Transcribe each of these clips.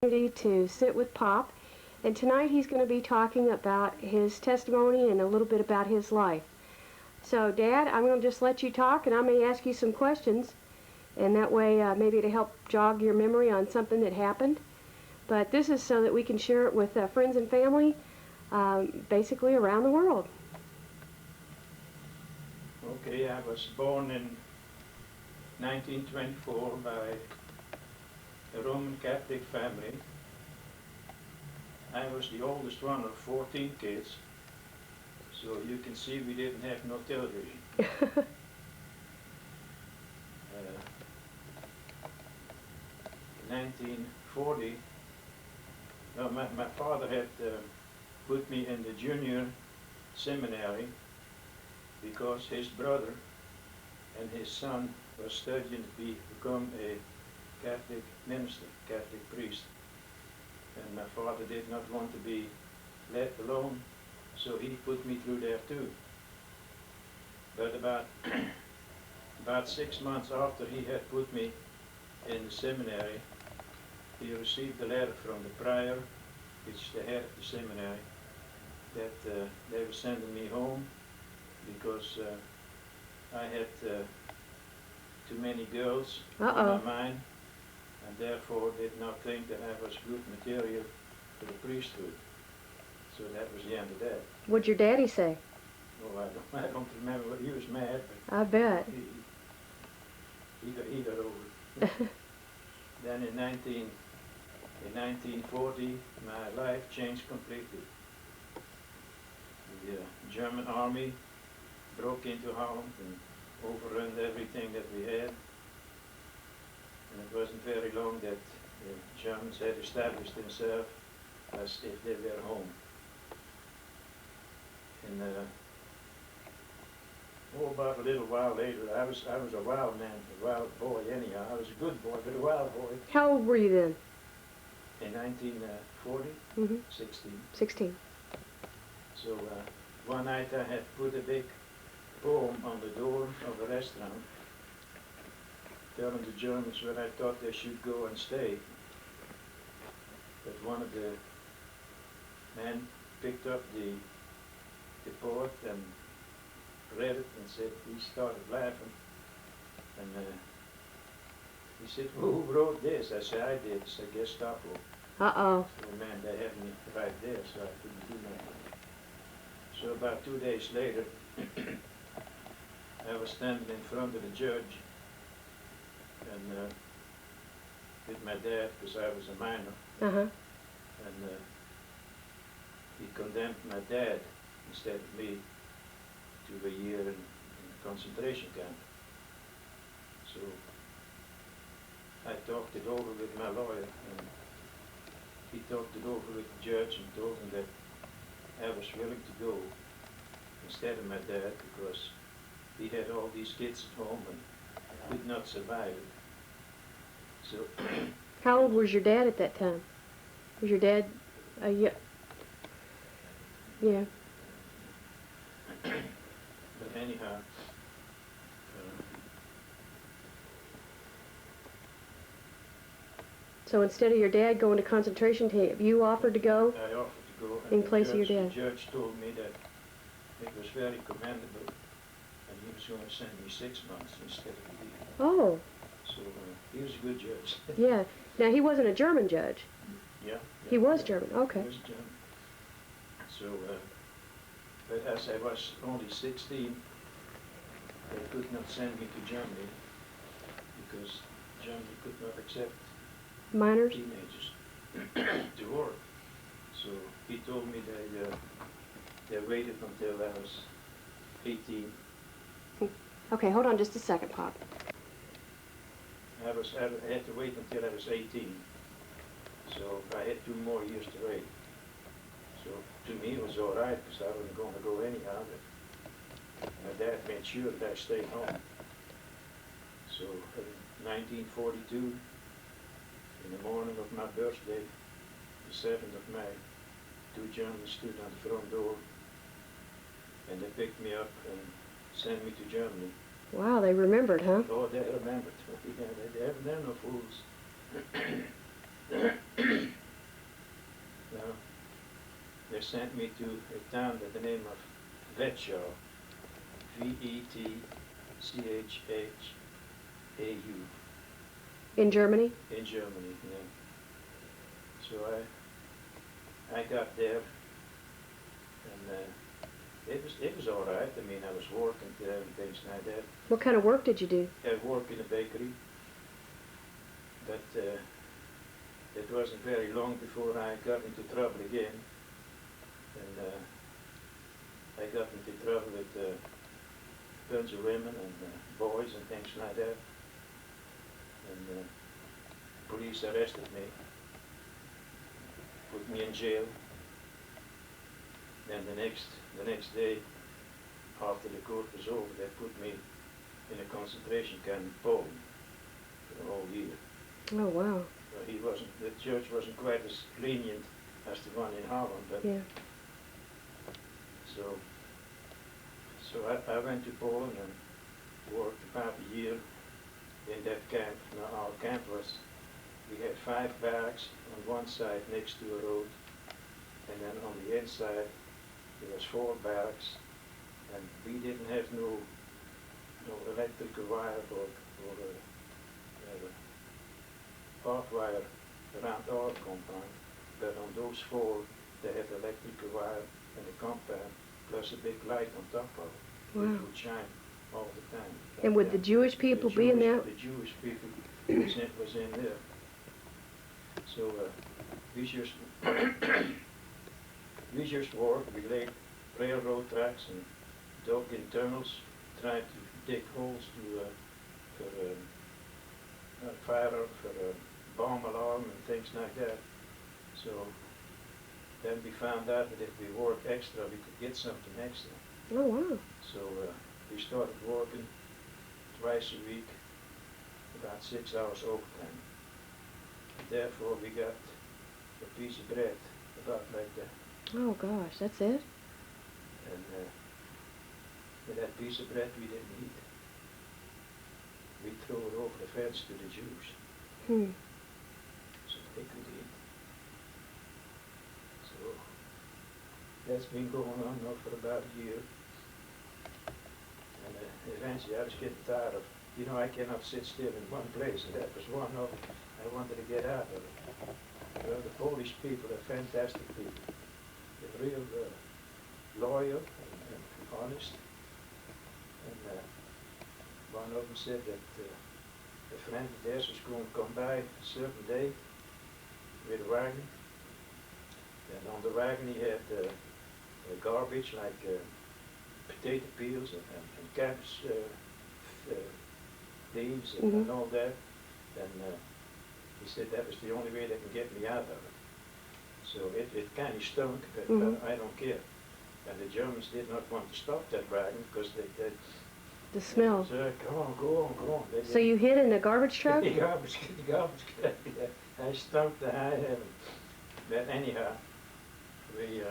To sit with Pop, and tonight he's going to be talking about his testimony and a little bit about his life. So, Dad, I'm going to just let you talk, and I may ask you some questions, and that way maybe to help jog your memory on something that happened. But this is so that we can share it with friends and family, basically around the world. Okay, I was born in 1924 by a Roman Catholic family. I was the oldest one of 14 kids, so you can see we didn't have no television. 1940, well, my father had put me in the junior seminary because his brother and his son was studying to become a Catholic minister, Catholic priest. And my father did not want to be left alone, so he put me through there too. But about 6 months after he had put me in the seminary, he received a letter from the prior, which is the head of the seminary, that they were sending me home because I had too many girls on my mind, and therefore did not think that I was good material for the priesthood. So that was the end of that. What'd your daddy say? Oh, I don't remember, but he was mad. But I bet. He got over it. Then in 1940, my life changed completely. The German army broke into Holland and overrun everything that we had. And it wasn't very long that the Germans had established themselves as if they were home. And about a little while later, I was a wild man, a wild boy anyhow. I was a good boy, but a wild boy. How old were you then? In 1940, 16. 16. So one night I had put a big poem on the door of a restaurant, telling the Germans where I thought they should go and stay. But one of the men picked up the poet and read it and said, he started laughing. And he said, well, who wrote this? I said, I did. He said, Gestapo. Uh-oh. So man, they had me right there, so I couldn't do nothing. So about 2 days later, I was standing in front of the judge and with my dad, because I was a minor, and he condemned my dad instead of me to a year in a concentration camp. So I talked it over with my lawyer, and he talked it over with the judge and told him that I was willing to go instead of my dad because he had all these kids at home and could not survive it. So how old was your dad at that time? Was your dad yeah. But anyhow, so instead of your dad going to concentration camp, you offered to go? I offered to go, and in place of your dad. The judge told me that it was very commendable, and he was going to send me 6 months instead of a year. Oh. So he was a good judge. Yeah. Now he wasn't a German judge. Yeah. He was German. Okay. He was German. So, but as I was only 16, they could not send me to Germany because Germany could not accept minors, teenagers to work. So he told me they waited until I was 18. Okay, hold on just a second, Pop. I had to wait until I was 18. So I had 2 more years to wait. So to me it was all right because I wasn't going to go anyhow. But my dad made sure that I stayed home. So in 1942, in the morning of my birthday, the 7th of May, 2 Germans stood on the front door and they picked me up and sent me to Germany. Wow, they remembered, huh? Oh, they remembered. Yeah, they're no fools. sent me to a town by the name of Vetschau, Vetchhau, In Germany? in Germany. Yeah. So I got there, and it was all right. I mean, I was working there and things like that. What kind of work did you do? I worked in a bakery, but it wasn't very long before I got into trouble again, and I got into trouble with a bunch of women and boys and things like that, and police arrested me, put me in jail. Then the next day, after the court was over, they put me in a concentration camp in Poland for a whole year. Oh, wow. The judge wasn't quite as lenient as the one in Holland, but Yeah. so I went to Poland and worked about a year in that camp. Now our camp we had 5 barracks on one side next to a road, and then on the inside there was 4 barracks, and we didn't have no electrical wire or barbed wire around our compound, but on those 4 they had electrical wire in the compound, plus a big light on top of it, Wow. which would shine all the time. And would the Jewish people be in that? The Jewish people was in there. So we just we just worked. We laid railroad tracks and dug in tunnels, tried to dig holes for fire, for a bomb alarm and things like that. So then we found out that if we worked extra, we could get something extra. Oh, wow. So we started working twice a week, about 6 hours overtime. And therefore we got a piece of bread, about like that. Oh, gosh, that's it? And with that piece of bread we didn't eat. We threw it over the fence to the Jews, Hmm. so they could eat. So that's been going on now for about a year. And eventually I was getting tired of, I cannot sit still in one place, and that was one of I wanted to get out of it. Well, the Polish people are fantastic people. They're real loyal and honest. And one of them said that a friend of theirs was going to come by a certain day with a wagon. And on the wagon he had garbage like potato peels and cabbage leaves and all that. And he said that was the only way they can get me out of it. So it kind of stunk, but I don't care. And the Germans did not want to stop that wagon because they The smell. said, go on. So you hid in a garbage truck? The garbage truck. I stunk to high heaven. But anyhow, we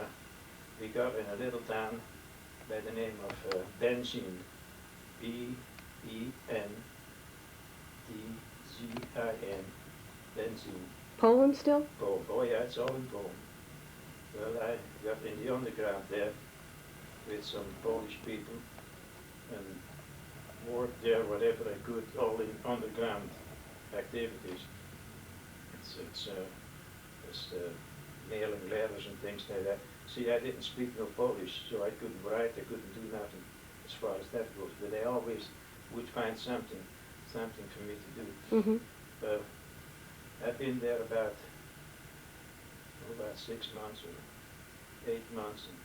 got in a little town by the name of Benzin, B-E-N-D-Z-I-N, Benzin. Poland still? Poland. Oh yeah, it's all in Poland. Well, I got in the underground there with some Polish people and worked there whatever I could, all in underground activities. It's mailing letters and things like that. See, I didn't speak no Polish, so I couldn't write, I couldn't do nothing as far as that goes. But I always would find something for me to do. Mm-hmm. I've been there about 6 months or 8 months, and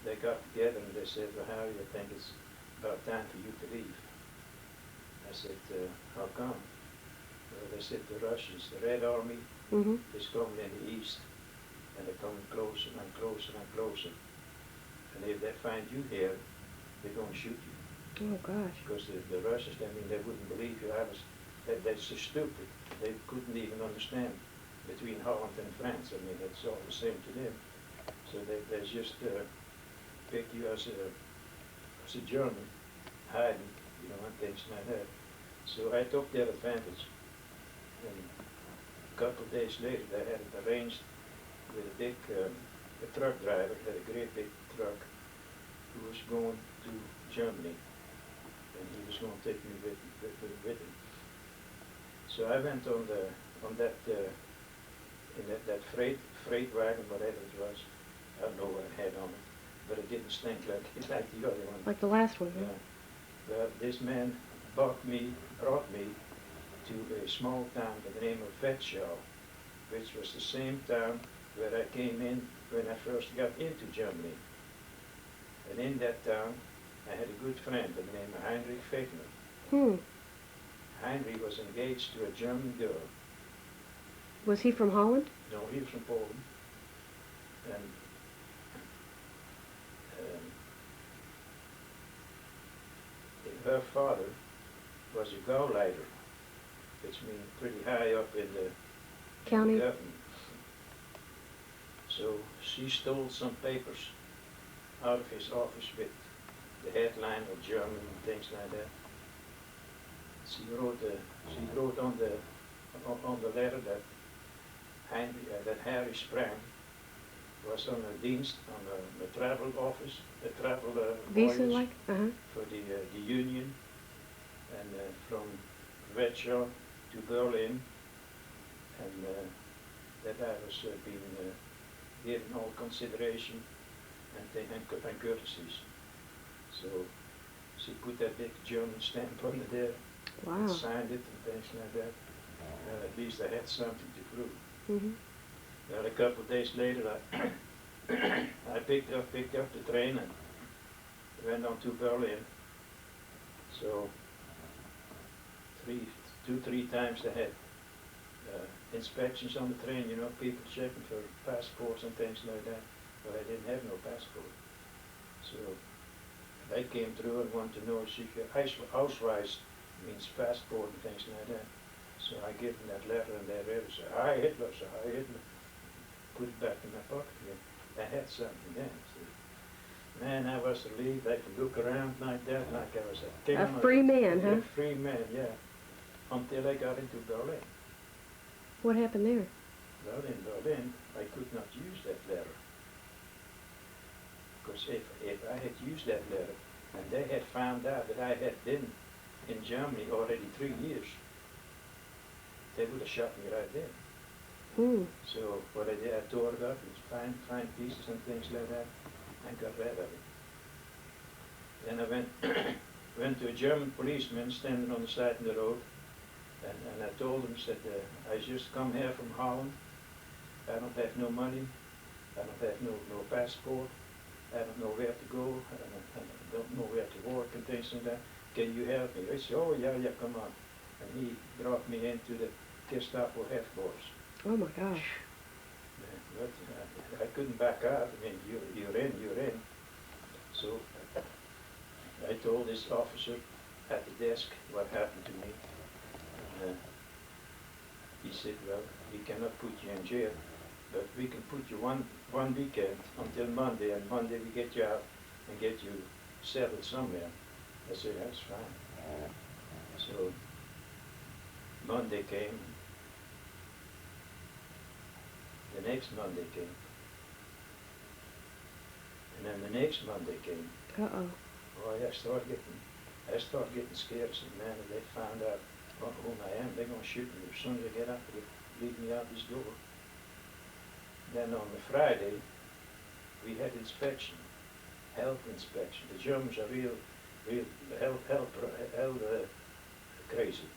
they got together and they said, well, Harry, I think it's about time for you to leave. I said, how come? Well, they said the Russians, the Red Army, is coming in the east, and they're coming closer and closer and closer. And if they find you here, they're going to shoot you. Oh, gosh. Because the Russians, I mean, they wouldn't believe you. They're so stupid. They couldn't even understand between Holland and France. I mean, it's all the same to them. So they just pick you as a German, hiding, and things like that. So I took their advantage. And a couple of days later, they had it arranged with a big a truck driver, had a great big truck, who was going to Germany, and he was going to take me with him. So I went on that in that freight wagon, whatever it was. I don't know what it had on it, but it didn't stink like the other one. Like the last one, huh? Yeah. Well, this man brought me to a small town by the name of Vetschow, which was the same town where I came in when I first got into Germany. And in that town, I had a good friend by the name of Heinrich Fechner. Hmm. Heinrich was engaged to a German girl. Was he from Holland? No, he was from Poland. And her father was a Gauleiter, which means pretty high up in the County? government. So she stole some papers out of his office with the headline of German and things like that. She wrote on the letter that Harry Sprang was on a dienst on a travel office, a travel Visa voyage like? Uh-huh. for the Union, and from Warsaw to Berlin, and that I was being given all consideration and courtesies. So she put that big German stamp on it there, Wow. and signed it and things like that. And at least I had something to prove. Mm-hmm. Well, a couple of days later, I picked up the train and went on to Berlin. So 3 times I had inspections on the train, you know, people checking for passports and things like that. But I didn't have no passport. So they came through and wanted to know if Ausweis means passport and things like that. So I gave them that letter and they read it, said, Hi Hitler, put it back in my pocket again. I had something then. So, man, I was relieved. I could look around like that, like I was a king. A free man, huh? A free man, yeah. Until I got into Berlin. What happened there? Well, in Berlin, I could not use that letter. Because if I had used that letter, and they had found out that I had been in Germany already 3 years, they would have shot me right there. Hmm. So what I did, I tore it up in fine pieces and things like that, and got rid of it. Then I went to a German policeman standing on the side of the road, and I told him, said, I just come here from Holland. I don't have no money. I don't have no passport. I don't know where to go. I don't know where to work and things like that. Can you help me? I said, oh yeah, come on. And he brought me into the Gestapo headquarters. Oh my gosh. But I couldn't back out. I mean, you're in. So I told this officer at the desk what happened to me. And he said, well, we cannot put you in jail, but we can put you one weekend until Monday, and Monday we get you out and get you settled somewhere. I said, that's fine. So Monday came. The next Monday came. And then the next Monday came. Uh-oh. Boy, I started getting scared. I said, man, if they found out whom I am, they're going to shoot me. As soon as I get up, they lead me out this door. Then on the Friday, we had inspection, health inspection. The Germans are real health crazy.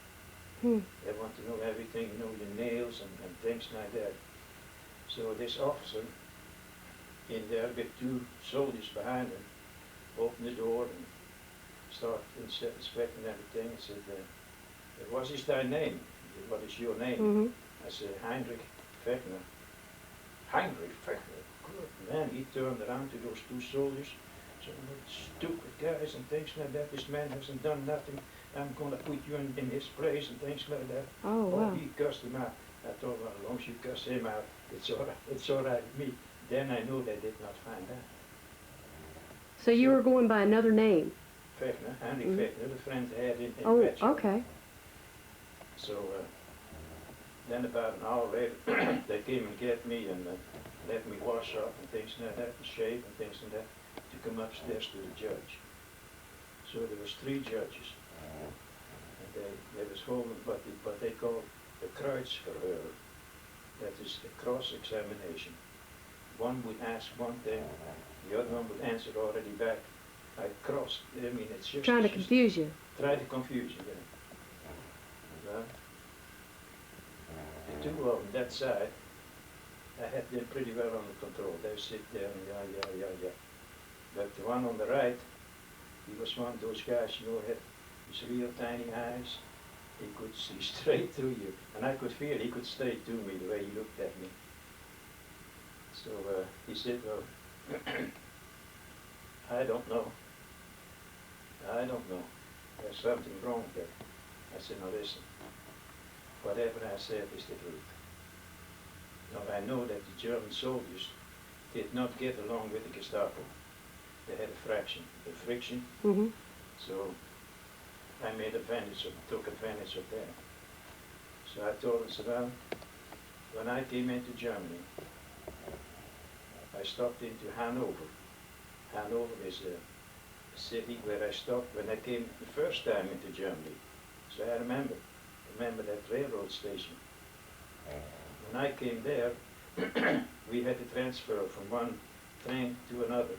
Hmm. They want to know everything, you know, your nails and things like that. So this officer in there with 2 soldiers behind him opened the door and started inspecting everything. I said, what is thy name? What is your name? Mm-hmm. I said, Heinrich Fechner. Heinrich Fechner? Good man. He turned around to those 2 soldiers. So stupid guys and things like that. This man hasn't done nothing. I'm going to put you in his place and things like that. Oh, wow. He cussed him out. I thought, well, as long as you cuss him out, it's all right with me. Then I knew they did not find out. So you were going by another name? Fechner, Heinrich Fechner, the friend I had in Oh, Warsaw. okay. So then about an hour later, they came and get me and let me wash up and things like that, and shave and things like that, to come upstairs to the judge. So there was 3 judges, and they was holding what they call the Kreuzverhör. That is a cross-examination. One would ask one thing, the other one would answer already back. It's just Trying to confuse you. Try to confuse you, yeah. Well, the 2 of them that side, I had them pretty well under control. They sit there and yeah. But the one on the right, he was one of those guys, had these real tiny eyes. He could see straight through you. And I could feel he could straight to me the way he looked at me. So he said, well, I don't know. There's something wrong there. I said, now listen, whatever I said is the truth. Now I know that the German soldiers did not get along with the Gestapo. They had a friction, so I took advantage of that. So I told them, well, when I came into Germany, I stopped into Hanover. Hanover is a city where I stopped when I came the first time into Germany. So I remember that railroad station. When I came there, we had to transfer from one train to another,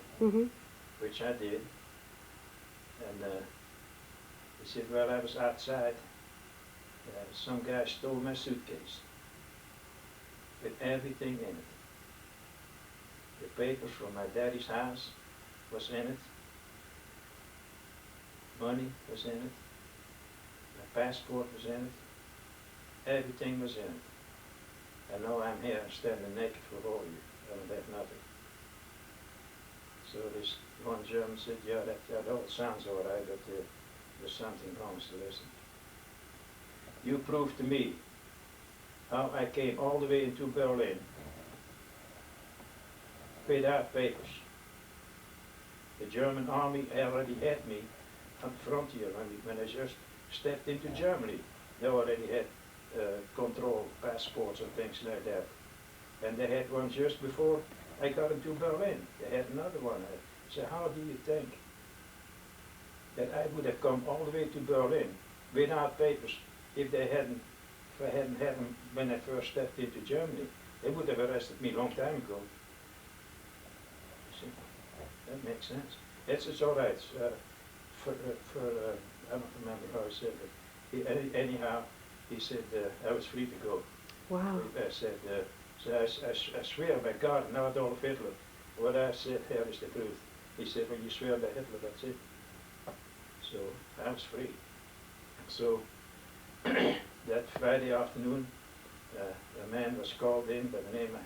which I did. And he said, well, I was outside. Some guy stole my suitcase with everything in it. The papers from my daddy's house was in it. Money was in it. My passport was in it. Everything was in it. And now I'm here standing naked for all you. I don't have nothing. So this one German said, yeah, that all sounds all right, but there's something wrong, so listen. You prove to me how I came all the way into Berlin without papers. The German army already had me on the frontier when I just stepped into Germany. They already had control passports and things like that. And they had one just before I got into Berlin. They had another one. So how do you think that I would have come all the way to Berlin without papers if I hadn't had them when I first stepped into Germany? They would have arrested me a long time ago. See, that makes sense. It's all right. I don't remember how I said it. Anyhow, he said I was free to go. Wow. I said, I swear by God and Adolf Hitler, what I said here is the truth. He said, well, you swear by Hitler, that's it. So I was free. So that Friday afternoon, a man was called in by the name of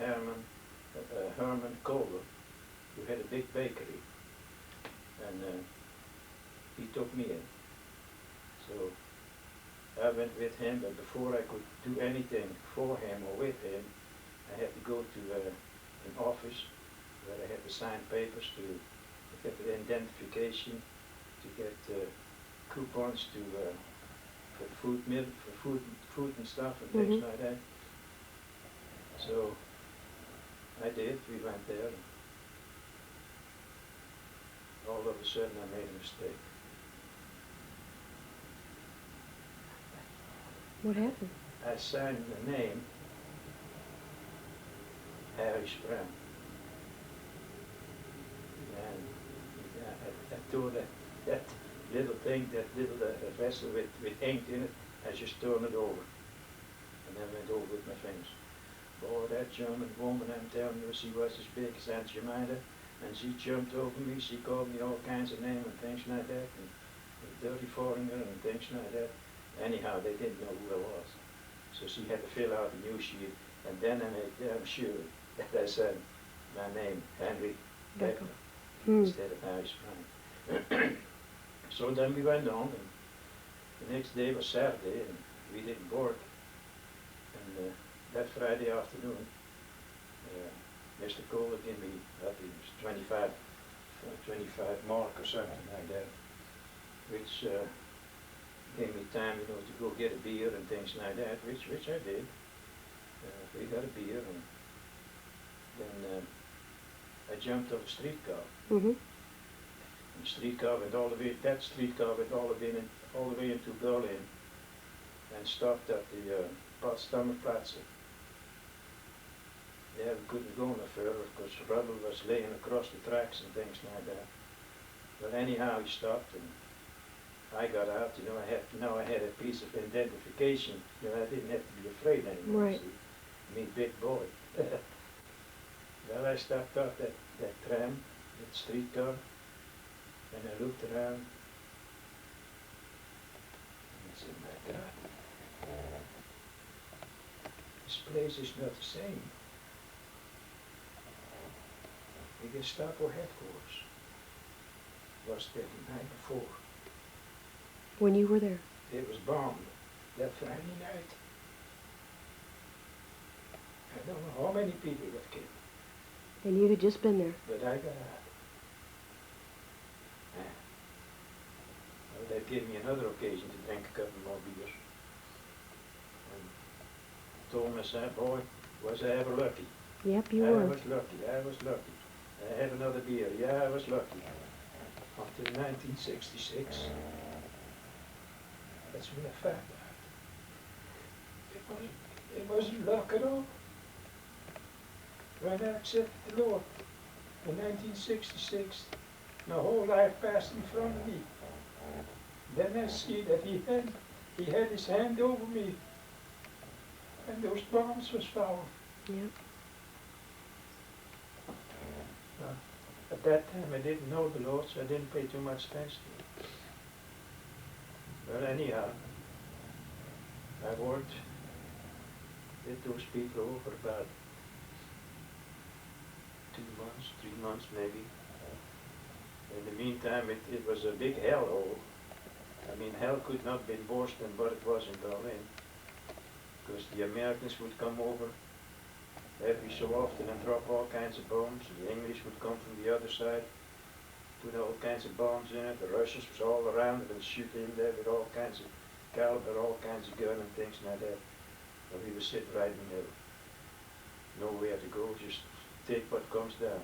Herman Kohler, who had a big bakery. And he took me in. So I went with him, but before I could do anything for him or with him, I had to go to an office where I had to sign papers to get the identification, to get coupons for food and stuff and things like that. So I did. We went there. And all of a sudden, I made a mistake. What happened? I signed the name Harry Sprang. And I tore that little thing, that little vessel with ink in it, I just turned it over. And then went over with my fingers. Boy, that German woman, I'm telling you, she was as big as Aunt Jemima, and she jumped over me, she called me all kinds of names and things like that, and dirty foreigner and things like that. Anyhow, they didn't know who I was. So she had to fill out a new sheet, and then I made damn sure that I said my name, Henry Becker, instead of Harry Sprang. So then we went on, and the next day was Saturday, and we didn't work. And that Friday afternoon, Mr. Kohler gave me, I think it was 25 mark or something like that, which gave me time, to go get a beer and things like that, which I did. we got a beer, and then I jumped off a streetcar. Mm-hmm. And the streetcar went all the way, that streetcar went all the way into Berlin and stopped at the Potsdamer Platz. Yeah, we couldn't go no further because rubble was laying across the tracks and things like that. But anyhow, he stopped and I got out. You know, I had a piece of identification. You know, I didn't have to be afraid anymore. Right. See, me big boy. Well, I stepped off that tram, that streetcar, and I looked around. And I said, my God, this place is not the same. The Gestapo headquarters was there the night before. When you were there? It was bombed that Friday night. I don't know how many people got killed. And you had just been there? But I got out. Well, that gave me another occasion to drink a couple more beers. And told myself, boy, was I ever lucky. Yep, you I were. was lucky, I was lucky. I had another beer, yeah, I was lucky. Until 1966. That's when I found out. It wasn't luck at all. When I accepted the Lord in 1966, my whole life passed in front of me. Then I see that he had his hand over me, and those bombs was falling. Yep. At that time I didn't know the Lord, so I didn't pay too much attention to it. But anyhow, I worked with those people over about 2 months, 3 months maybe. In the meantime, it was a big hellhole. I mean, hell could not have been worse than what it was in Berlin, because the Americans would come over every so often and drop all kinds of bombs. The English would come from the other side, put all kinds of bombs in it. The Russians was all around it and shoot in there with all kinds of caliber, all kinds of gun and things like that. And we were sitting right in the middle. Nowhere to go, just take what comes down.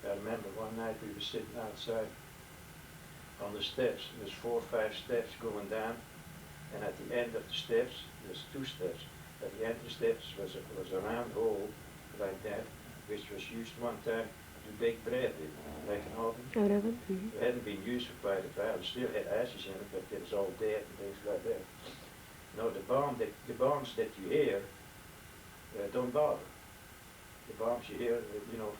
I remember one night we were sitting outside on the steps. There's 4 or 5 steps going down, and at the end of the steps, there's 2 steps. At the end of the steps was a round hole like that, which was used one time to bake bread in, like an oven. Out of it? Mm-hmm. It hadn't been used for quite a while. It still had ashes in it, but it was all dead and things like that. No, the bombs that you hear don't bother. The bombs you hear, you know,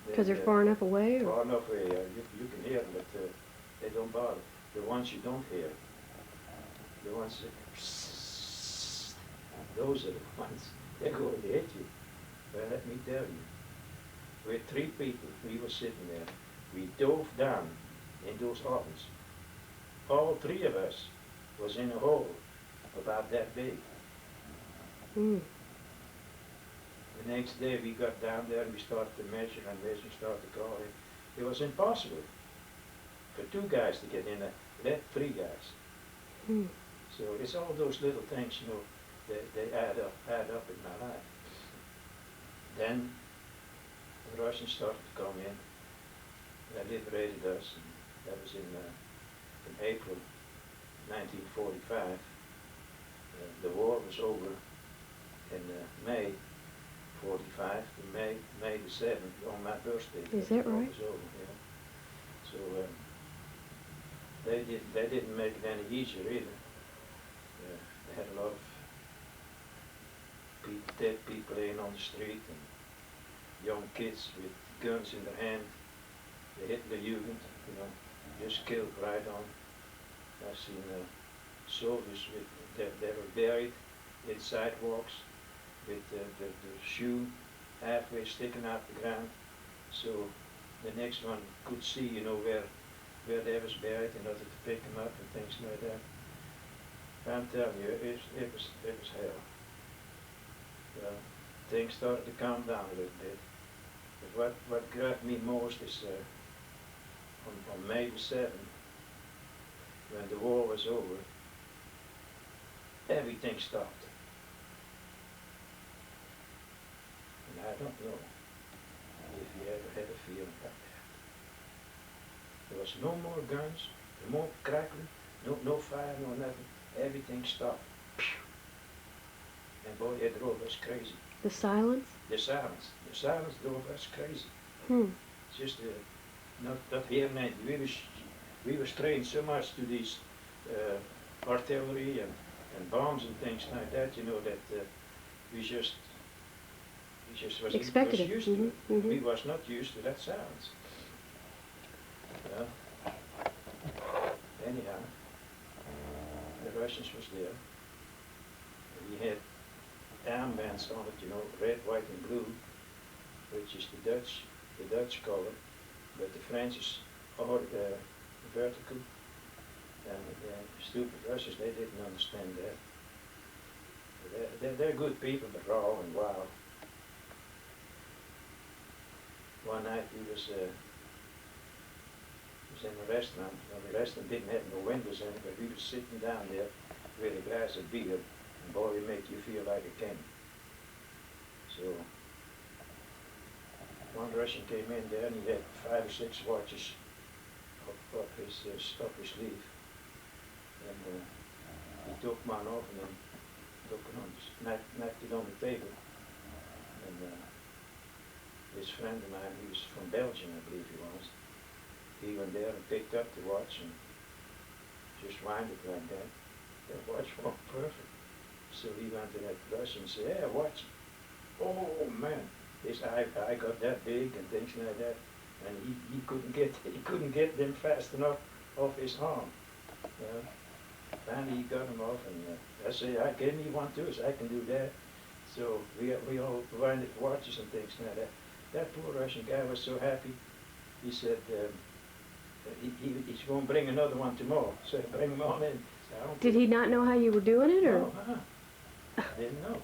Because they're far enough away? Or? Far enough away, you can hear them, but they don't bother. The ones you don't hear, the ones that, those are the ones that go to hit you. Well, let me tell you, with 3 people, we were sitting there. We dove down in those ovens. All 3 of us was in a hole about that big. Mm. The next day we got down there and we started to measure and started to call it. It was impossible for 2 guys to get in there, let 3 guys. Mm. So it's all those little things, you know, they add up in my life. Then the Russians started to come in. They liberated us, and that was in April 1945. The war was over in May 45, May the 7th, on my birthday. Is that right? It was over, yeah. So they didn't make it any easier either. They had a lot of dead people laying on the street and young kids with guns in their hand. The Hitlerjugend, you know, just killed right on. I've seen soldiers they were buried in sidewalks with the shoe halfway sticking out the ground, so the next one could see, you know, where they was buried in order to pick them up and things like that. I'm telling you, it was hell. Things started to calm down a little bit. But what grabbed me most is on May the 7th, when the war was over, everything stopped. don't know if you ever had a feeling like that. There was no more guns, no more crackling, no fire, no nothing. Everything stopped. And boy, it drove us crazy. The silence? The silence drove us crazy. Hmm. Just not hearing anything. We was trained so much to these artillery and bombs and things like that, you know, that we just was Expected it. used to it. Mm-hmm. We was not used to that silence. Anyhow, the Russians was there. We had armbands on it, you know, red, white, and blue, which is the Dutch color, but the French is all vertical. And the stupid Russians, they didn't understand that. They're good people, but raw and wild. One night we was in a restaurant. Well, the restaurant didn't have no windows in it, but we was sitting down there with a glass of beer, and boy, it make you feel like a king. So one Russian came in there, and he had 5 or 6 watches up his sleeve. And he took one off and then took it on, knocked it on the table. And this friend of mine, he was from Belgium, I believe he was, he went there and picked up the watch and just wound it like that. That watch was perfect. So he went to that Russian and said, "Yeah, watch it." Oh man, his eye got that big and things like that, and he couldn't get them fast enough off his arm. Finally he got them off, and I said, "I gave me one too, so I can do that." So we all winded watches and things like that. That poor Russian guy was so happy. He said he's going to bring another one tomorrow. So bring him on in. So Did he not know how you were doing it, or? No, I didn't know.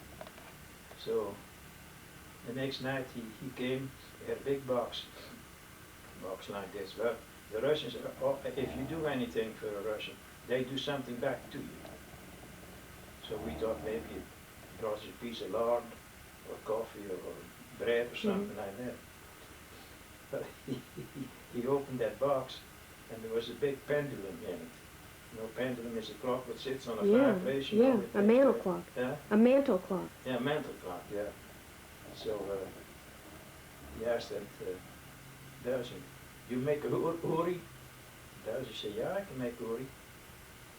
So the next night he came. He had a big box like this. Well, the Russians, if you do anything for a Russian, they do something back to you. So we thought maybe he brought us a piece of lard or coffee or bread or something like that. But he opened that box, and there was a big pendulum in it. You know, pendulum is a clock that sits on a fireplace. Yeah, a mantle clock. Yeah? A mantle clock. Yeah, mantle clock, yeah. So he asked that Belgian, "You make a uri?" Belgian said, "Yeah, I can make uri."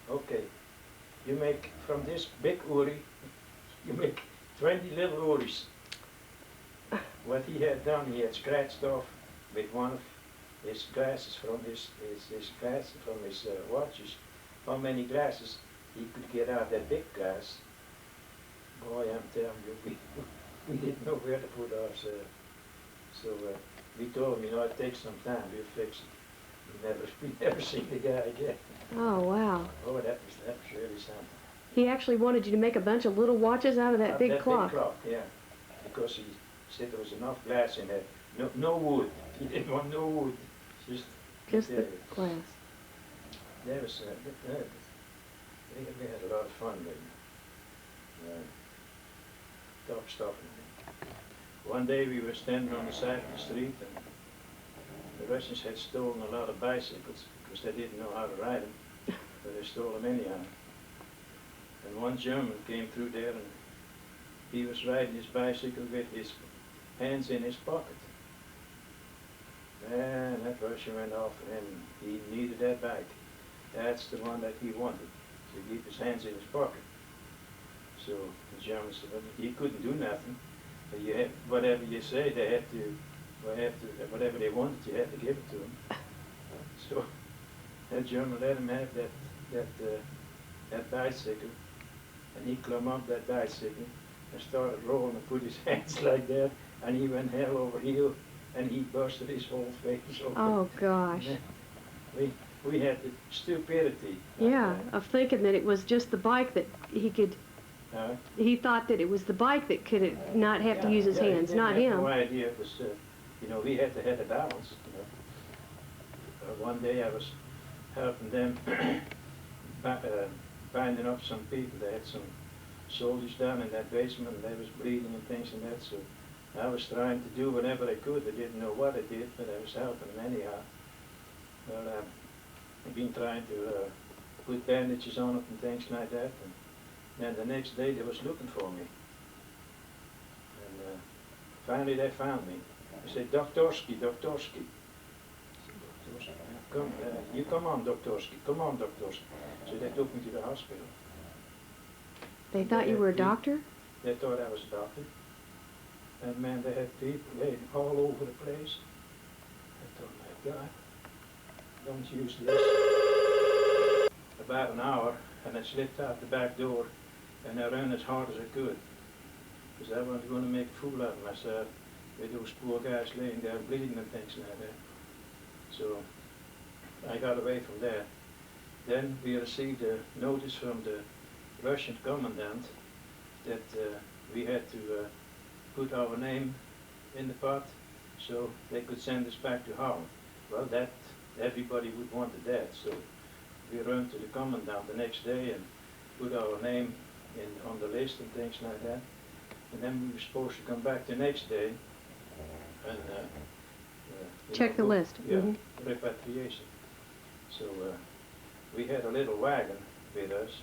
"Okay, you make from this big uri, you make 20 little uris." What he had done, he had scratched off with one of his glasses from his watches, how many glasses he could get out of that big glass. Boy, I'm telling you, we didn't know where to put ours. So we told him, you know, it takes some time, we'll fix it. We never seen the guy again. Oh, wow. Oh, that was really something. He actually wanted you to make a bunch of little watches out of that big clock. Big clock, yeah. Because he said there was enough glass in there. No wood. He didn't want no wood. Just the glass. There was, we had a lot of fun with him. Top stuff. One day we were standing on the side of the street, and the Russians had stolen a lot of bicycles because they didn't know how to ride them, but they stole them anyhow. And one German came through there, and he was riding his bicycle with his hands in his pocket. And that Russian went after him. He needed that bike. That's the one that he wanted, to keep his hands in his pocket. So the German said, well, he couldn't do nothing. But you had, whatever you say, they had to, whatever they wanted, you had to give it to them. So that German let him have that bicycle, and he climbed up that bicycle and started rolling and put his hands like that, and he went hell over heel, and he busted his whole face open. Oh gosh. We had the stupidity. Yeah, of thinking that it was just the bike that he could. He thought that it was the bike that could not have to use his hands, not him. He had no idea it was. You know, we had to have a balance. You know. One day I was helping them binding up some people. They had some soldiers down in that basement, and they was bleeding and things and that. So I was trying to do whatever I could. I didn't know what I did, but I was helping them anyhow. Well, I've been trying to put bandages on it and things like that. And then the next day they was looking for me. And finally they found me. They said, Doktorski, Doktorski. Come, you come on, Doktorski, come on, Doktorski. So they took me to the hospital. They thought you were a doctor? They thought I was a doctor. And man, they had people laying all over the place. I thought, my God, don't use this. About an hour, and I slipped out the back door, and I ran as hard as I could. Because I wasn't going to make a fool out of myself with those poor guys laying there bleeding and things like that. So I got away from there. Then we received a notice from the Russian commandant that we had to put our name in the pot so they could send us back to Holland. Well, that everybody would wanted that, so we ran to the commandant the next day and put our name on the list and things like that. And then we were supposed to come back the next day and check the list. Yeah, repatriation. So we had a little wagon with us,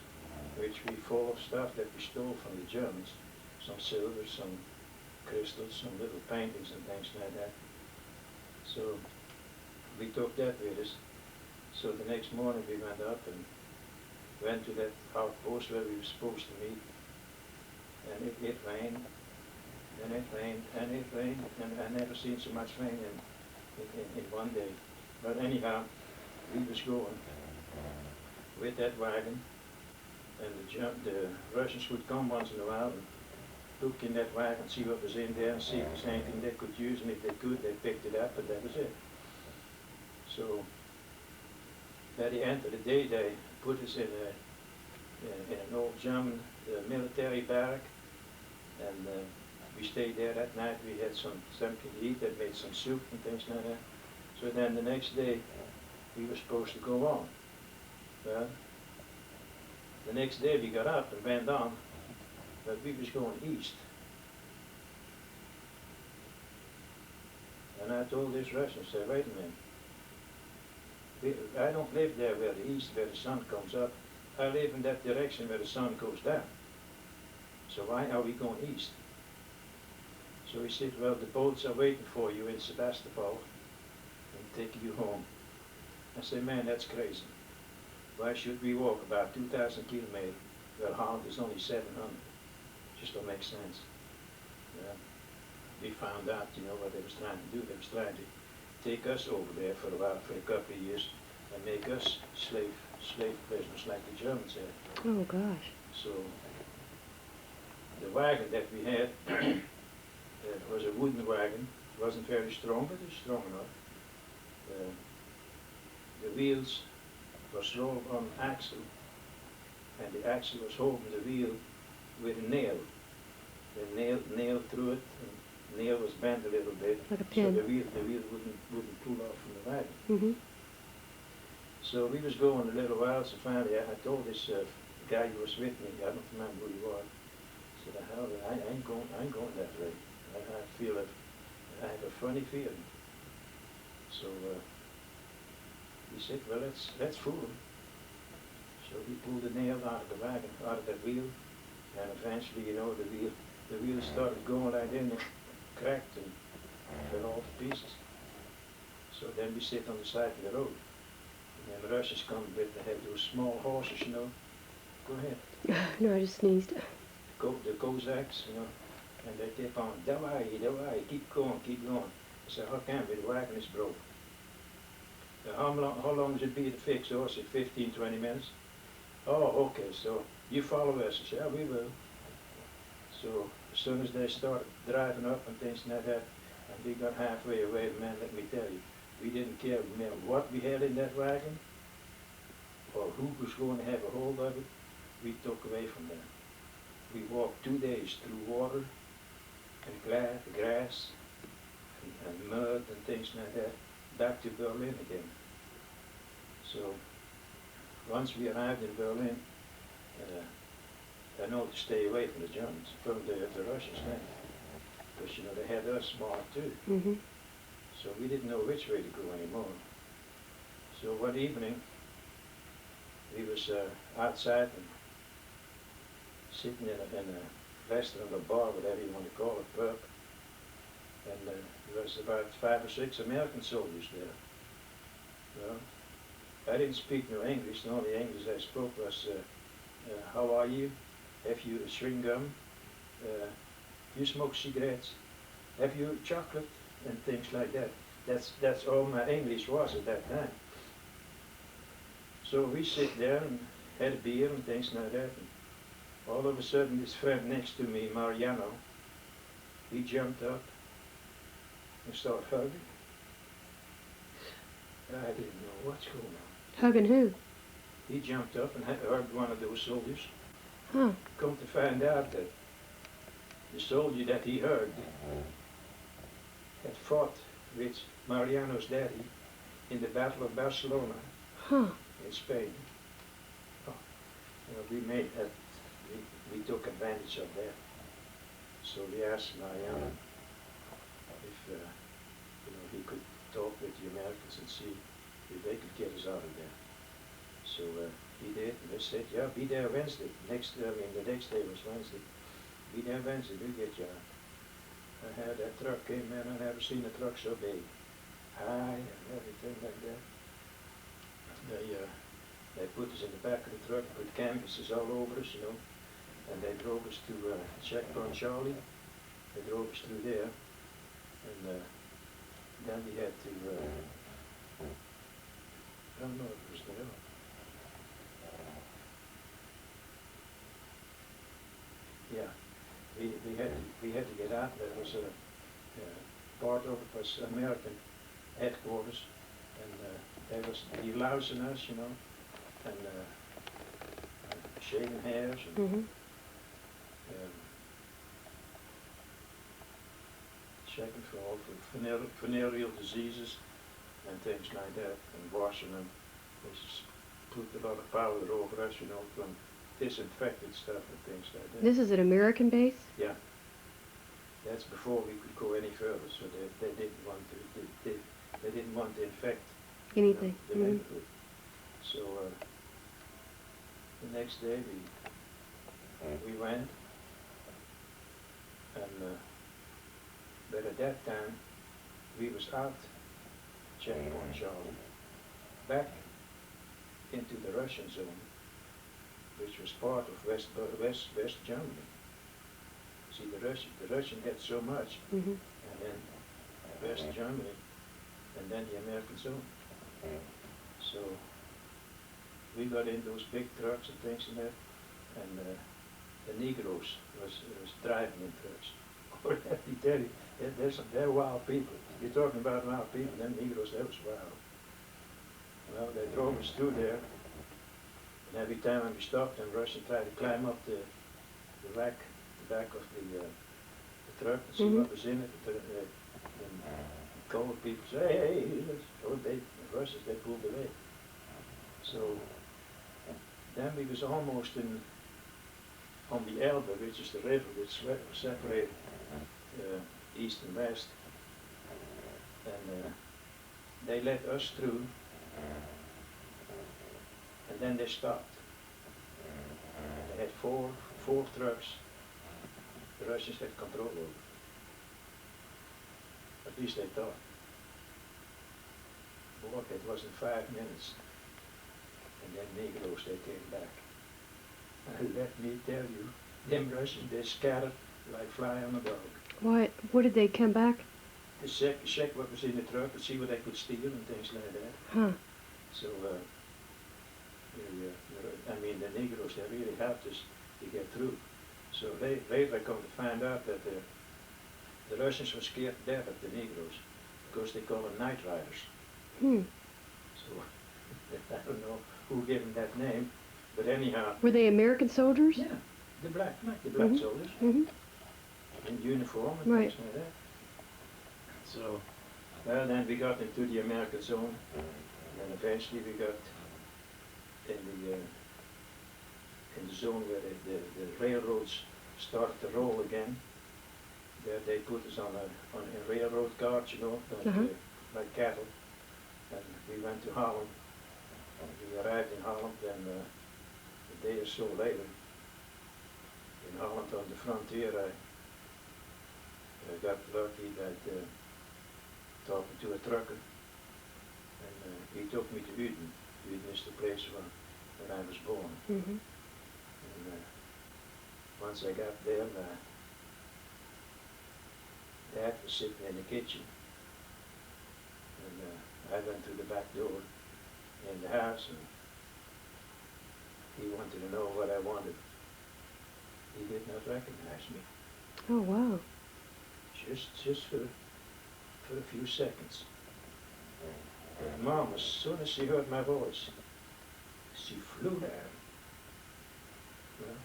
which we full of stuff that we stole from the Germans, some silver, some crystals, some little paintings and things like that. So we took that with us. So the next morning we went up and went to that outpost where we were supposed to meet. And it rained, and it rained, and it rained, and I never seen so much rain in one day. But anyhow, we was going with that wagon, and the Russians would come once in a while and look in that wagon, see what was in there, and see if there's anything they could use, and if they could, they picked it up, and that was it. So, at the end of the day, they put us in an old German military barrack, and we stayed there that night. We had something to eat. They made some soup and things like that. So then the next day, we were supposed to go on. Well, the next day we got up and went on, but we was going east. And I told this Russian, I said, wait a minute. I don't live there where the east, where the sun comes up. I live in that direction where the sun goes down. So why are we going east? So he said, well, the boats are waiting for you in Sebastopol and take you home. I said, man, that's crazy. Why should we walk about 2,000 kilometers? Well, Holland is only 700. Just don't make sense. We found out, you know, what they was trying to do. They was trying to take us over there for a while, for a couple of years, and make us slave prisoners like the Germans had. Oh, gosh. So the wagon that we had was a wooden wagon. It wasn't very strong, but it was strong enough. The wheels was rolled on an axle, and the axle was holding the wheel with a nail. The nail through it, and the nail was bent a little bit, like a pin. So the wheel wouldn't pull off from the wagon. Mm-hmm. So we was going a little while, so finally I told this guy who was with me, I don't remember who he was, I said, hell, I ain't going that way. I feel it, I have a funny feeling. So he said, well, let's fool him. So we pulled the nail out of the wagon, out of the wheel, and eventually, you know, the wheel started going like in, it cracked and fell all to pieces. So then we sit on the side of the road. And then the Russians come with, they have those small horses, you know. Go ahead. No, I just sneezed. The Cossacks, you know, and they keep on, давай, keep going. I said, how can we? The wagon is broke. How long does it be to fix the horse? 15, 20 minutes? Oh, okay, so you follow us. I said, yeah, we will. So as soon as they started driving up and things like that, and we got halfway away, man, let me tell you, we didn't care what we had in that wagon, or who was going to have a hold of it. We took away from them. We walked 2 days through water and grass and mud and things like that, back to Berlin again. So once we arrived in Berlin, I know to stay away from the Germans, from the Russians then. because you know they had us marked too. Mm-hmm. So we didn't know which way to go anymore. So one evening we was outside and sitting in a restaurant or bar, whatever you want to call it, pub, and there was about 5 or 6 American soldiers there. Well, I didn't speak no English. The only English I spoke was, how are you? Have you chewing gum? You smoke cigarettes? Have you chocolate? And things like that. That's all my English was at that time. So we sit there and had a beer and things like that. And all of a sudden, this friend next to me, Mariano, he jumped up and started hugging. I didn't know what's going on. Hugging who? He jumped up and hugged one of those soldiers. Huh. Come to find out that the soldier that he hugged had fought with Mariano's daddy in the Battle of Barcelona in Spain. Oh, we made that. We took advantage of that. So we asked Mariano if he could talk with the Americans and see if they could get us out of there. So he did, and they said, yeah, be there Wednesday. The next day was Wednesday. Be there Wednesday, we'll get you out. I had that truck came in, I never seen a truck so big. High and everything like that. They put us in the back of the truck, put canvases all over us, you know, and they drove us to Checkpoint Charlie. They drove us through there, and then we had to, I don't know if it was there. Yeah, we had to get out. There was a part of it was American headquarters, and they was delousing us, you know, and shaving hairs and checking for all for venereal diseases and things like that, and washing them. They just put a lot of powder over us, you know, from disinfected stuff and things like that. This is an American base? Yeah. That's before we could go any further, so they didn't want to they didn't want to infect Anything. the neighborhood. So the next day we went, and but at that time we was out Checkpoint Charlie, back into the Russian zone, which was part of West Germany. See, the Russian had so much, and then West Germany, and then the American zone. So we got in those big trucks and things and that, and the Negroes was driving in trucks. Or let me tell you, they're wild people. You're talking about wild people, them Negroes, that was wild. Well, they drove us through there, and every time we stopped, and Russians tried to climb up the back of the truck and see what was in it. And called people, say, hey, the Russians, they pulled away. So then we was almost on the Elbe, which is the river which separated east and west. And they let us through, and then they stopped. They had four trucks the Russians had control over. At least they thought. Boy, it wasn't 5 minutes, and then Negroes, they came back. And let me tell you, them Russians, they scattered like fly on a dog. What did they come back? To check what was in the truck, to see what they could steal and things like that. Huh. So, I mean, the Negroes, they really helped us to get through. So later I come to find out that the Russians were scared to death of the Negroes because they call them night riders. So I don't know who gave them that name, but anyhow. Were they American soldiers? Yeah, the black soldiers in uniform and things like that. So, well, then we got into the American zone, and eventually we got in the zone where the railroads started to roll again. There they put us on a railroad cart, you know, like cattle. And we went to Holland. We arrived in Holland, and a day or so later, in Holland on the frontier, I got lucky that talking to a trucker, and he took me to Uden. Uden is the place where I was born. Mm-hmm. And once I got there, Dad was sitting in the kitchen, and I went to the back door in the house, and he wanted to know what I wanted. He did not recognize me. Oh, wow. Just for a few seconds. And Mom, as soon as she heard my voice, she flew down. Well,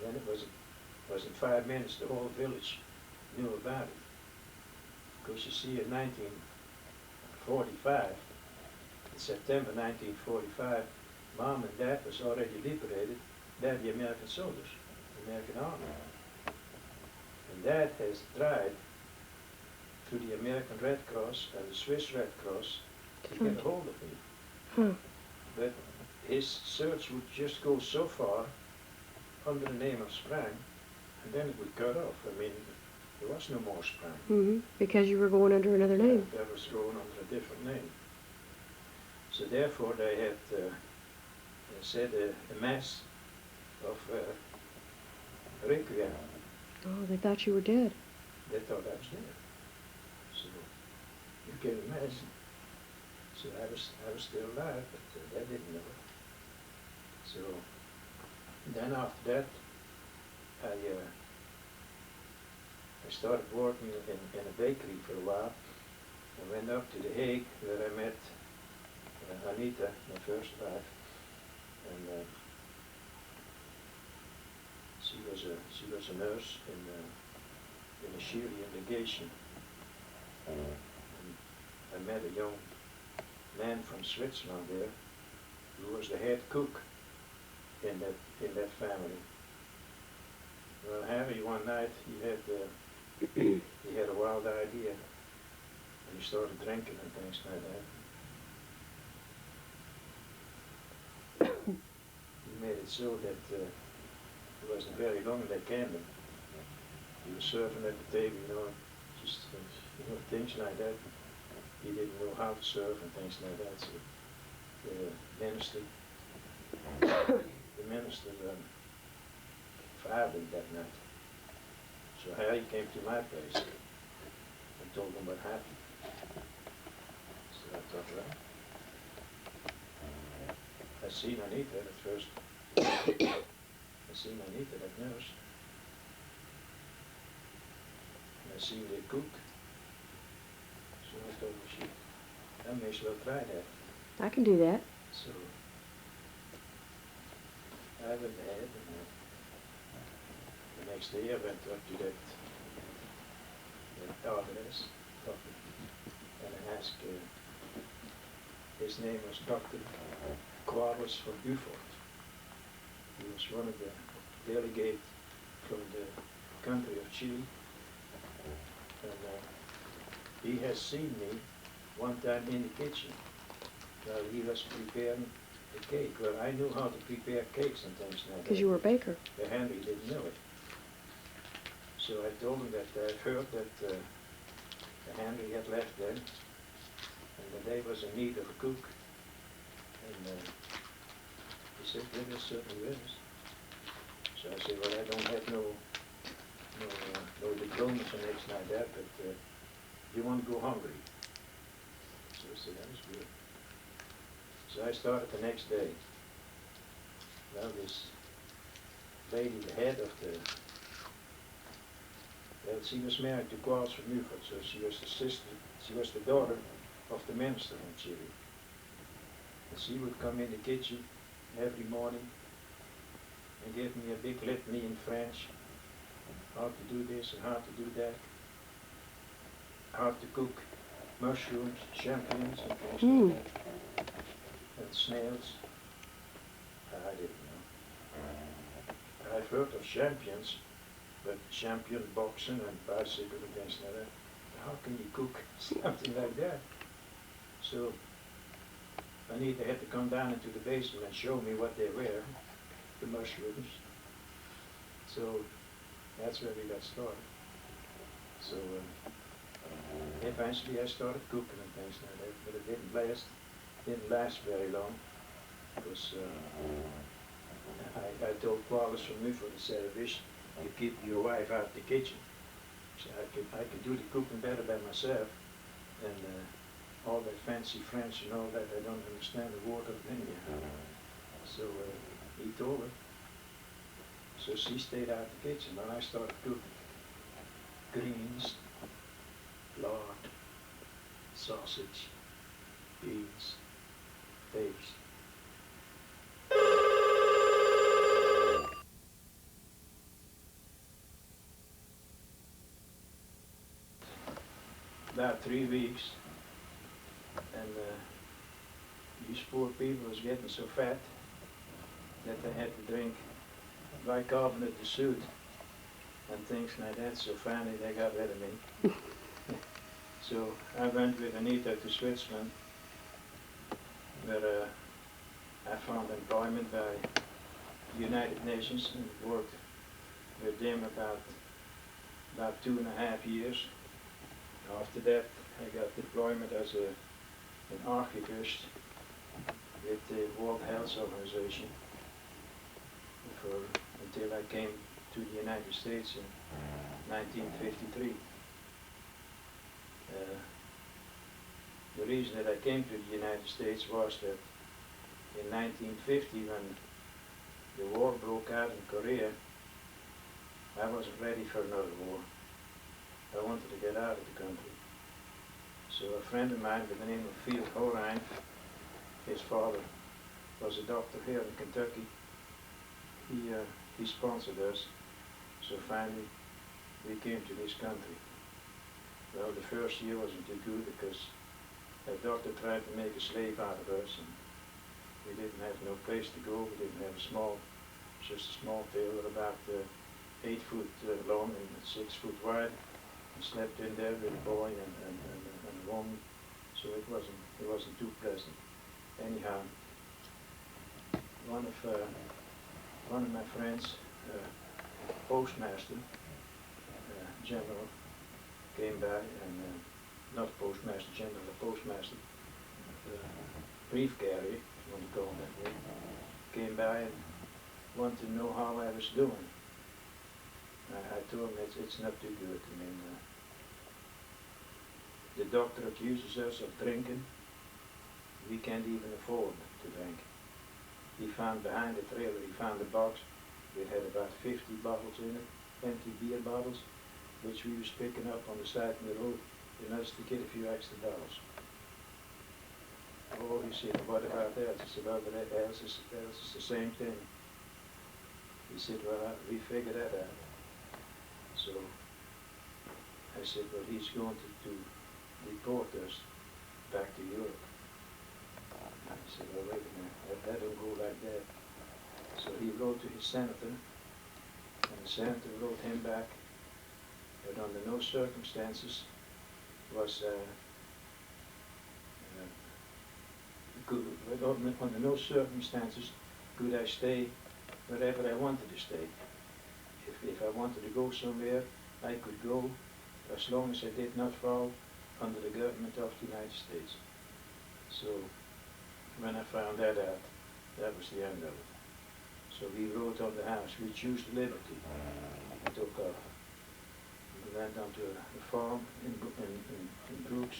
then it wasn't 5 minutes, the whole village knew about it. Because you see, in 1945, in September 1945, Mom and Dad was already liberated by the American soldiers, the American Army. And Dad has tried through the American Red Cross and the Swiss Red Cross to get a hold of me. Huh. But his search would just go so far under the name of Sprang, and then it would cut off. I mean, there was no more Sprang. Mm-hmm. Because you were going under another name. That was going under a different name. So therefore they had said a mass of requiem. Oh, they thought you were dead. They thought I was dead. So you can imagine. So I was still alive, but they didn't know it. So then after that, I started working in a bakery for a while. I went up to The Hague, where I met Anita, my first wife, and she was a nurse in a Syrian legation. And I met a young man from Switzerland there, who was the head cook in that family. Well, Harry, one night he had a wild idea, and he started drinking and things like that. He made it so that it wasn't very long they came in. He was serving at the table, you know, just things like that. He didn't know how to serve and things like that. So the minister fired him that night. So Harry came to my place and told him what happened. So I thought, well, I seen Anita at first. I seen Anita, that nurse. And I seen the cook. So I thought, well, I may as well try that. I can do that. So I went ahead, and the next day I went up to that address, and I asked, his name was Dr. Quarles from Beaufort. He was one of the delegates from the country of Chile, and he has seen me one time in the kitchen while he was preparing the cake. Well, I knew how to prepare cakes and things like that. Because you were a baker. But Henry didn't know it. So I told him that I heard that Henry had left then, and that they was in need of a cook. And he said, well, there certainly is. So I said, well, I don't have no diplomas or anything like that, but you want to go hungry? So I said, that was good. So I started the next day. Well, this lady, the head of she was married to Quarles from Beaufort, so she was the sister, she was the daughter of the minister in Chile. And she would come in the kitchen every morning and give me a big litany in French, how to do this and how to do that, how to cook mushrooms, champignons and things like that, and snails. I didn't know. I've heard of champignons, but champion boxing and bicycle and things like that. How can you cook something like that? So Anita had to come down into the basement and show me what they were, the mushrooms. So that's where we got started. So eventually I started cooking and things like that, but it didn't last very long, because I told Qualis from Muford, I said, I wish you keep your wife out of the kitchen. So I could do the cooking better by myself, and all that fancy French and all that, I don't understand a word of it anyhow. So he told her. So she stayed out of the kitchen, and I started cooking. Greens, lard, sausage, beans, eggs. About 3 weeks, and these poor people was getting so fat that they had to drink bicarbonate of soda and things like that, so finally they got rid of me. So I went with Anita to Switzerland, where I found employment by the United Nations and worked with them about 2.5 years. After that, I got deployment as an archivist with the World Health Organization until I came to the United States in 1953. The reason that I came to the United States was that in 1950, when the war broke out in Korea, I wasn't ready for another war. I wanted to get out of the country. So a friend of mine by the name of Field Horine, his father was a doctor here in Kentucky. He sponsored us. So finally we came to this country. Well, the first year wasn't too good because a doctor tried to make a slave out of us, and we didn't have no place to go. We didn't have just a small trailer about 8 foot long and 6 foot wide. We slept in there with a boy and a woman, so it wasn't too pleasant. Anyhow, one of my friends, postmaster general, came by, and not postmaster general, the postmaster, brief carrier, if you want to call him that way, came by and wanted to know how I was doing. I told him it's not too good. I mean, the doctor accuses us of drinking. We can't even afford to drink. He found behind the trailer, he found a box. It had about 50 bottles in it, empty beer bottles, which we was picking up on the side of the road in us to get a few extra dollars. Oh, he said, what about that? I said, well, that else is the same thing. He said, well, we figured that out. So I said, well, he's going to deport us back to Europe. I said, well, wait a minute, that don't go like that. So he wrote to his senator, and the senator wrote him back that under no circumstances was under no circumstances could I stay wherever I wanted to stay. If I wanted to go somewhere, I could go as long as I did not fall under the government of the United States. So when I found that out, that was the end of it. So we wrote on the house, we choose liberty, and took off. We went on to a farm in Brooks,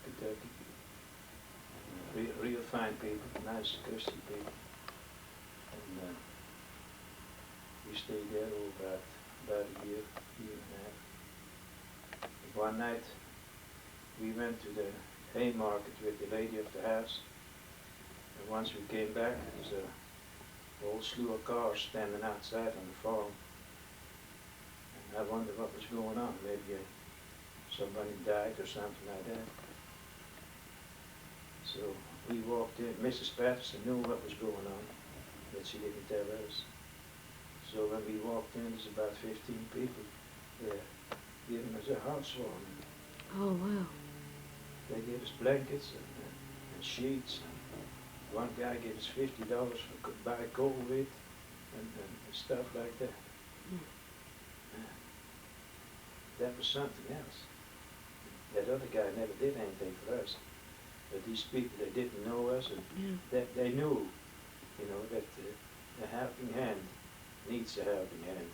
Kentucky. Real fine people, nice Christian people. And we stayed there about a year and a half. One night we went to the Haymarket with the lady of the house, and once we came back, there was a whole slew of cars standing outside on the farm. And I wondered what was going on. Maybe somebody died or something like that. So we walked in. Mrs. Patterson knew what was going on, but she didn't tell us. So So when we walked in, there's about 15 people there giving us a housewarming. Oh, wow. They gave us blankets and sheets. And one guy gave us $50 for buy coal with and stuff like that. That was something else. That other guy never did anything for us. But these people, they didn't know us, and that they knew, you know, that a helping hand needs a helping hand.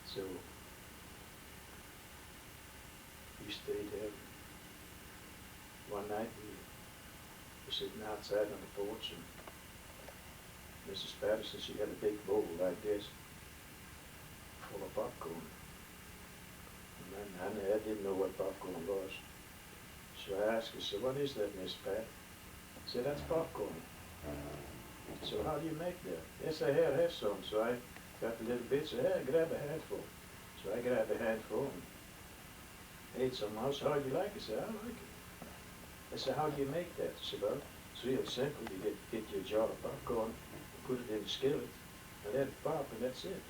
So we stayed there. One night we were sitting outside on the porch, and Mrs. Patterson, she had a big bowl like this, full of popcorn. And I didn't know what popcorn was. So I asked her, so what is that, Miss Pat? I said, that's popcorn. So how do you make that? Yes, I have some. So I got the little bits, I grab a handful. So I grabbed a handful and ate some. I said, how do you like it? I said, I like it. I said, how do you make that? She said, well, it's real simple. You get your jar of popcorn, put it in the skillet, and let it pop, and that's it.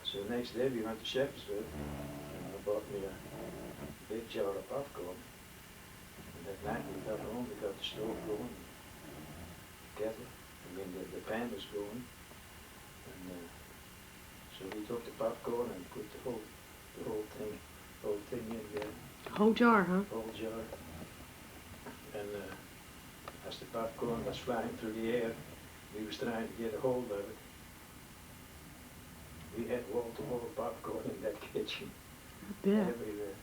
So the next day we went to Shepherdsville, and I bought me a big jar of popcorn. And that night we got home, we got the stove going, the kettle, the pan was going. And so we took the popcorn and put the whole thing in there. Whole jar, huh? Whole jar. And as the popcorn was flying through the air, we was trying to get a hold of it. We had wall-to-wall popcorn in that kitchen. I bet. Everywhere.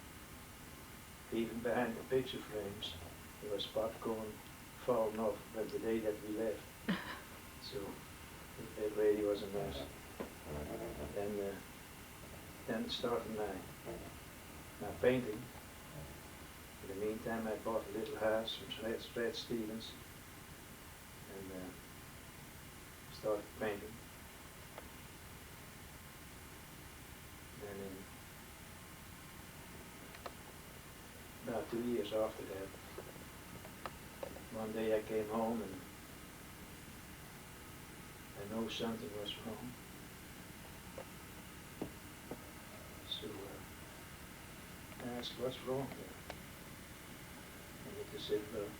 Even behind the picture frames, there was popcorn falling off by the day that we left. So it really was a mess. Then started my painting. In the meantime, I bought a little house from Fred Stevens and started painting. And in about 2 years after that, one day I came home and I know something was wrong. So I asked, what's wrong there? And they said, well,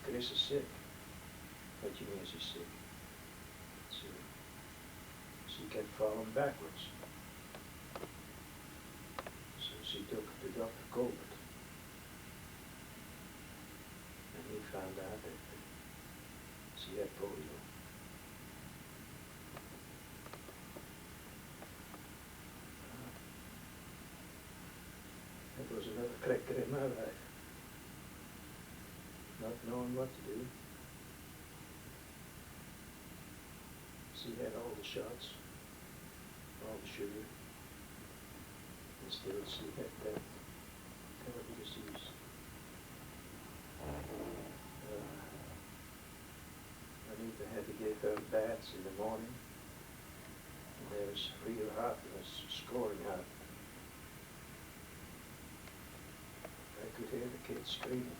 Chris is sick. What do you mean she's sick? So she kept falling backwards. So she took her to Dr. Colbert. And he found out that she had polio. That was another cracker in my life. Not knowing what to do. She had all the shots, all the sugar, and still she had that terrible disease. Anita had to give her baths in the morning, and it was real hot, it was scorching hot. I could hear the kids screaming.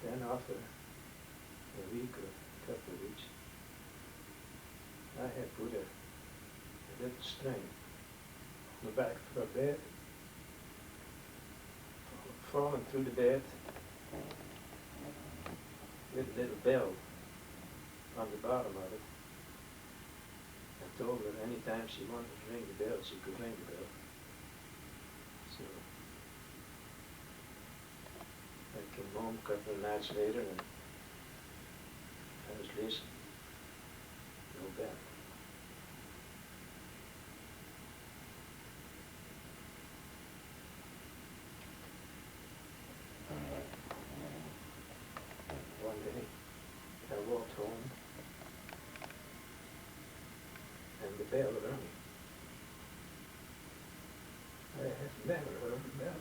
Then after a week or a couple of weeks, I had put a little string on the back of her bed, falling through the bed, with a little bell on the bottom of it. I told her anytime she wanted to ring the bell, she could ring the bell. So I came home a couple of nights later and I was listening. No bell. One day I walked home and the bell rang. I have never heard a bell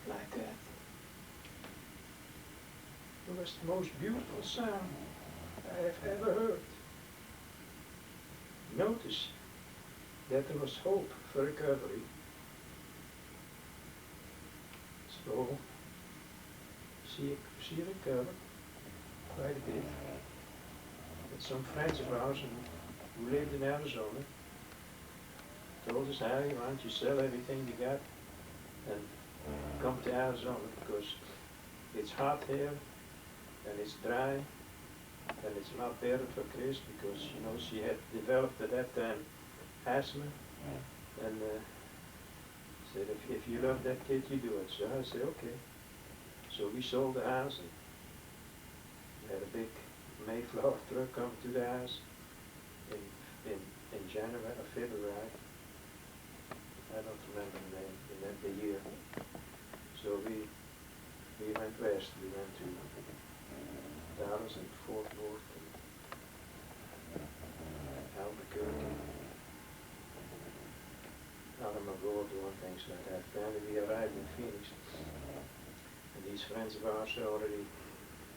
like that. It was the most beautiful sound I have ever heard. Notice that there was hope for recovery. So she recovered quite a bit. And some friends of ours who lived in Arizona told us, Harry, why don't you sell everything you got and come to Arizona, because it's hot here and it's dry and it's a lot better for Chris, because you know she had developed at that time asthma, and said if you love that kid, you do it. So I said okay. So we sold the house and had a big Mayflower truck come to the house in January or February. I don't remember the name, the year. So we went west. We went to Dallas and Fort Worth and Albuquerque, Alamogordo and things like that. Finally we arrived in Phoenix, and these friends of ours already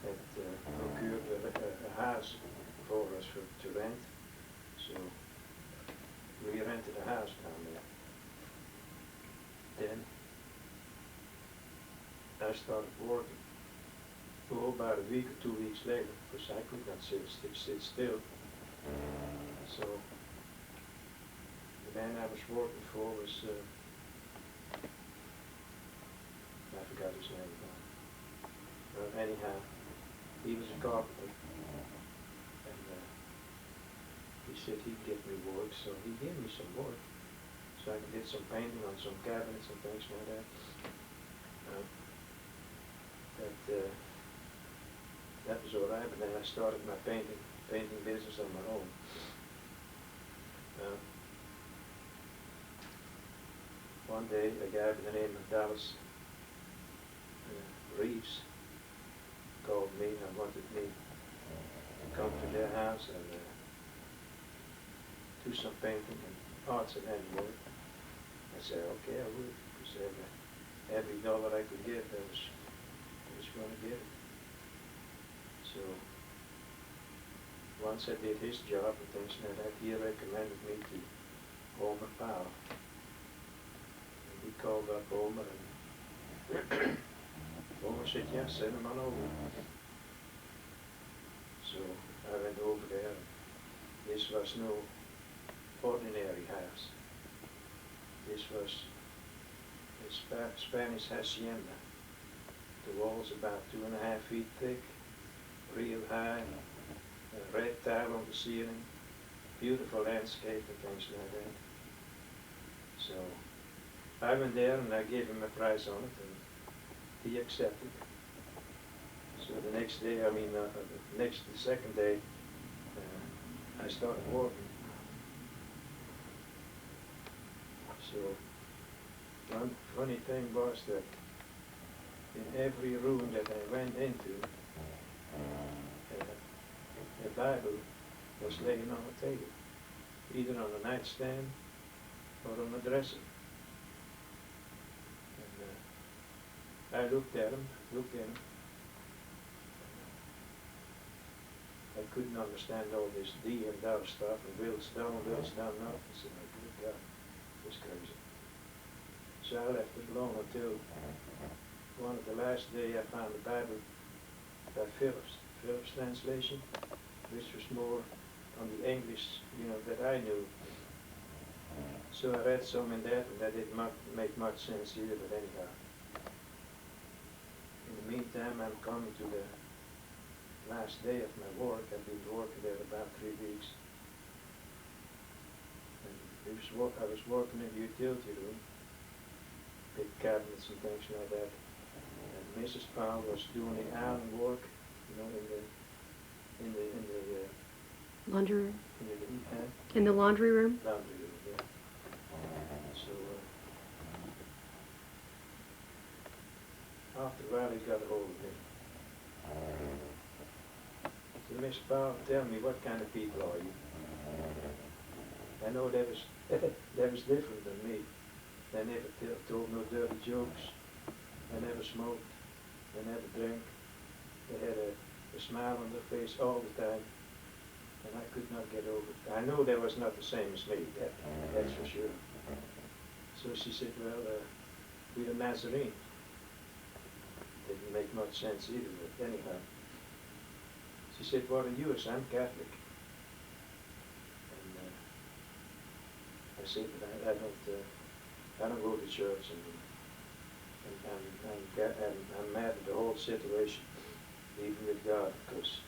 had procured a house for us to rent. So we rented a house down there. Then I started working. Oh, about a week or 2 weeks later, because I could not sit still. So the man I was working for was, I forgot his name now. Anyhow, he was a carpenter, and he said he'd give me work, so he gave me some work. So I did some painting on some cabinets and things like that. That was all right, but then I started my painting business on my own. One day, a guy by the name of Dallas Reeves called me and wanted me to come to their house and do some painting and arts and handwork. I said, okay, I would, because every dollar I could get, I was going to get it. So once I did his job and things like that, he recommended me to Homer Powell. And he called up Homer, and Homer said, yeah, send him on over. So I went over there. This was no ordinary house. This was a Spanish hacienda. The walls about 2.5 feet thick, real high, a red tile on the ceiling, beautiful landscape and things like that. So I went there and I gave him a price on it, and he accepted. So the next day, the second day, I started working. So one funny thing was that in every room that I went into, the Bible was laying on the table, either on a nightstand or on a dresser. And I looked at him. I couldn't understand all this D and thou stuff and wills thou, wills thou not. I said, my good God, this is crazy. So I left it alone until one of the last day I found the Bible by Phillips translation, which was more on the English, that I knew. So I read some in that, and that didn't make much sense either, but anyhow. In the meantime, I'm coming to the last day of my work. I've been working there about 3 weeks. And I was working in the utility room, big cabinets and things like that. And Mrs. Powell was doing the iron work, in the Laundry room? in In the laundry room? laundry room, yeah. So after a while he got a hold of me. So Miss Powell, tell me, what kind of people are you? I know that was different than me. They never told no dirty jokes. They never smoked. They never drank. They had a smile on their face all the time, and I could not get over it. I know they was not the same as me, that's for sure. So she said, well, we're a Nazarene. Didn't make much sense either, but anyhow. She said, what are you? I said, I'm Catholic. I said, but I don't go to church, and I'm mad at the whole situation, even with God, because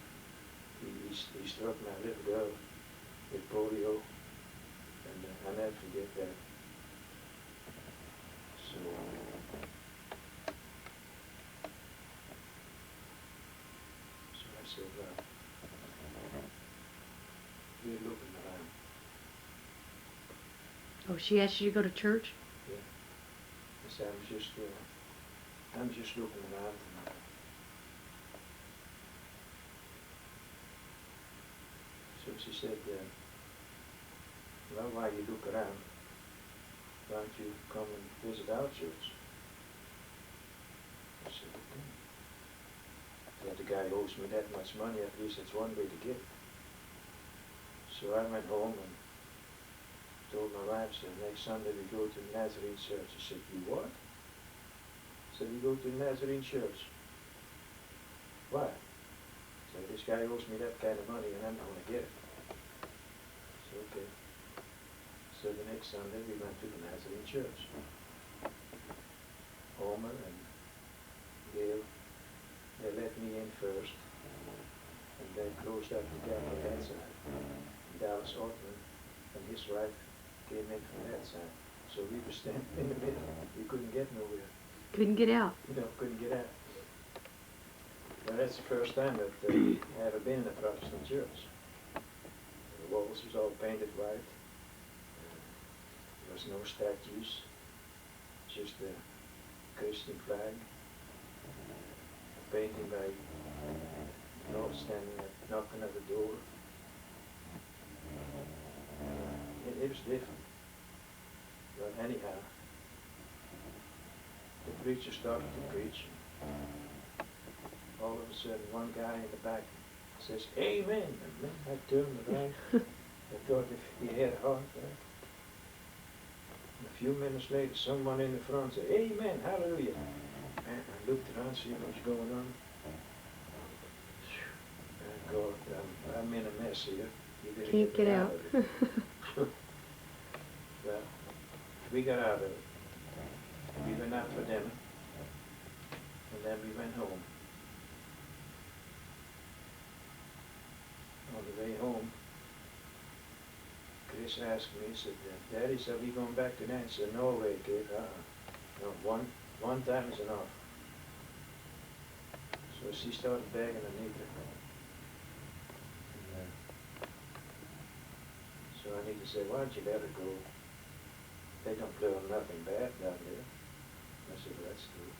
he struck my little girl with polio, and I'll never forget that. So, I said, we're looking around. Oh, she asked you to go to church? Yeah. I said, I'm just looking around. So she said, well, while you look around, why don't you come and visit our church? I said, okay. Yeah, the guy owes me that much money, at least that's one way to get it. So I went home and told my wife, said, next Sunday we go to the Nazarene church. She said, you what? I said, we go to the Nazarene church. Why? So this guy owes me that kind of money and I'm going to get it. So okay. So the next Sunday we went to the Nazarene church. Homer and Gail, they let me in first, and they closed up the gap on that side. And Dallas Ortman and his wife came in from that side. So we were standing in the middle. We couldn't get nowhere. Couldn't get out. No, couldn't get out. Well, that's the first time that I ever been in a Protestant church. The walls was all painted white. There was no statues, just a Christian flag. A painting by Lord standing knocking at the door. It was different. But anyhow, the preacher started to preach. All of a sudden, one guy in the back says, Amen. And I turned around. I thought if he had a heart attack. And a few minutes later, someone in the front said, Amen, hallelujah. And I looked around to see what was going on. God, I'm in a mess here. You gotta Can't get out. of it. Well, we got out of it. We went out for dinner. And then we went home. On the way home, Chris asked me, he said, Daddy, so are we going back to that? I said, no way, kid. No, one time is enough. So she started begging Anita. So Anita said, why don't you let her go? They don't learn nothing bad down there. I said, well, that's true.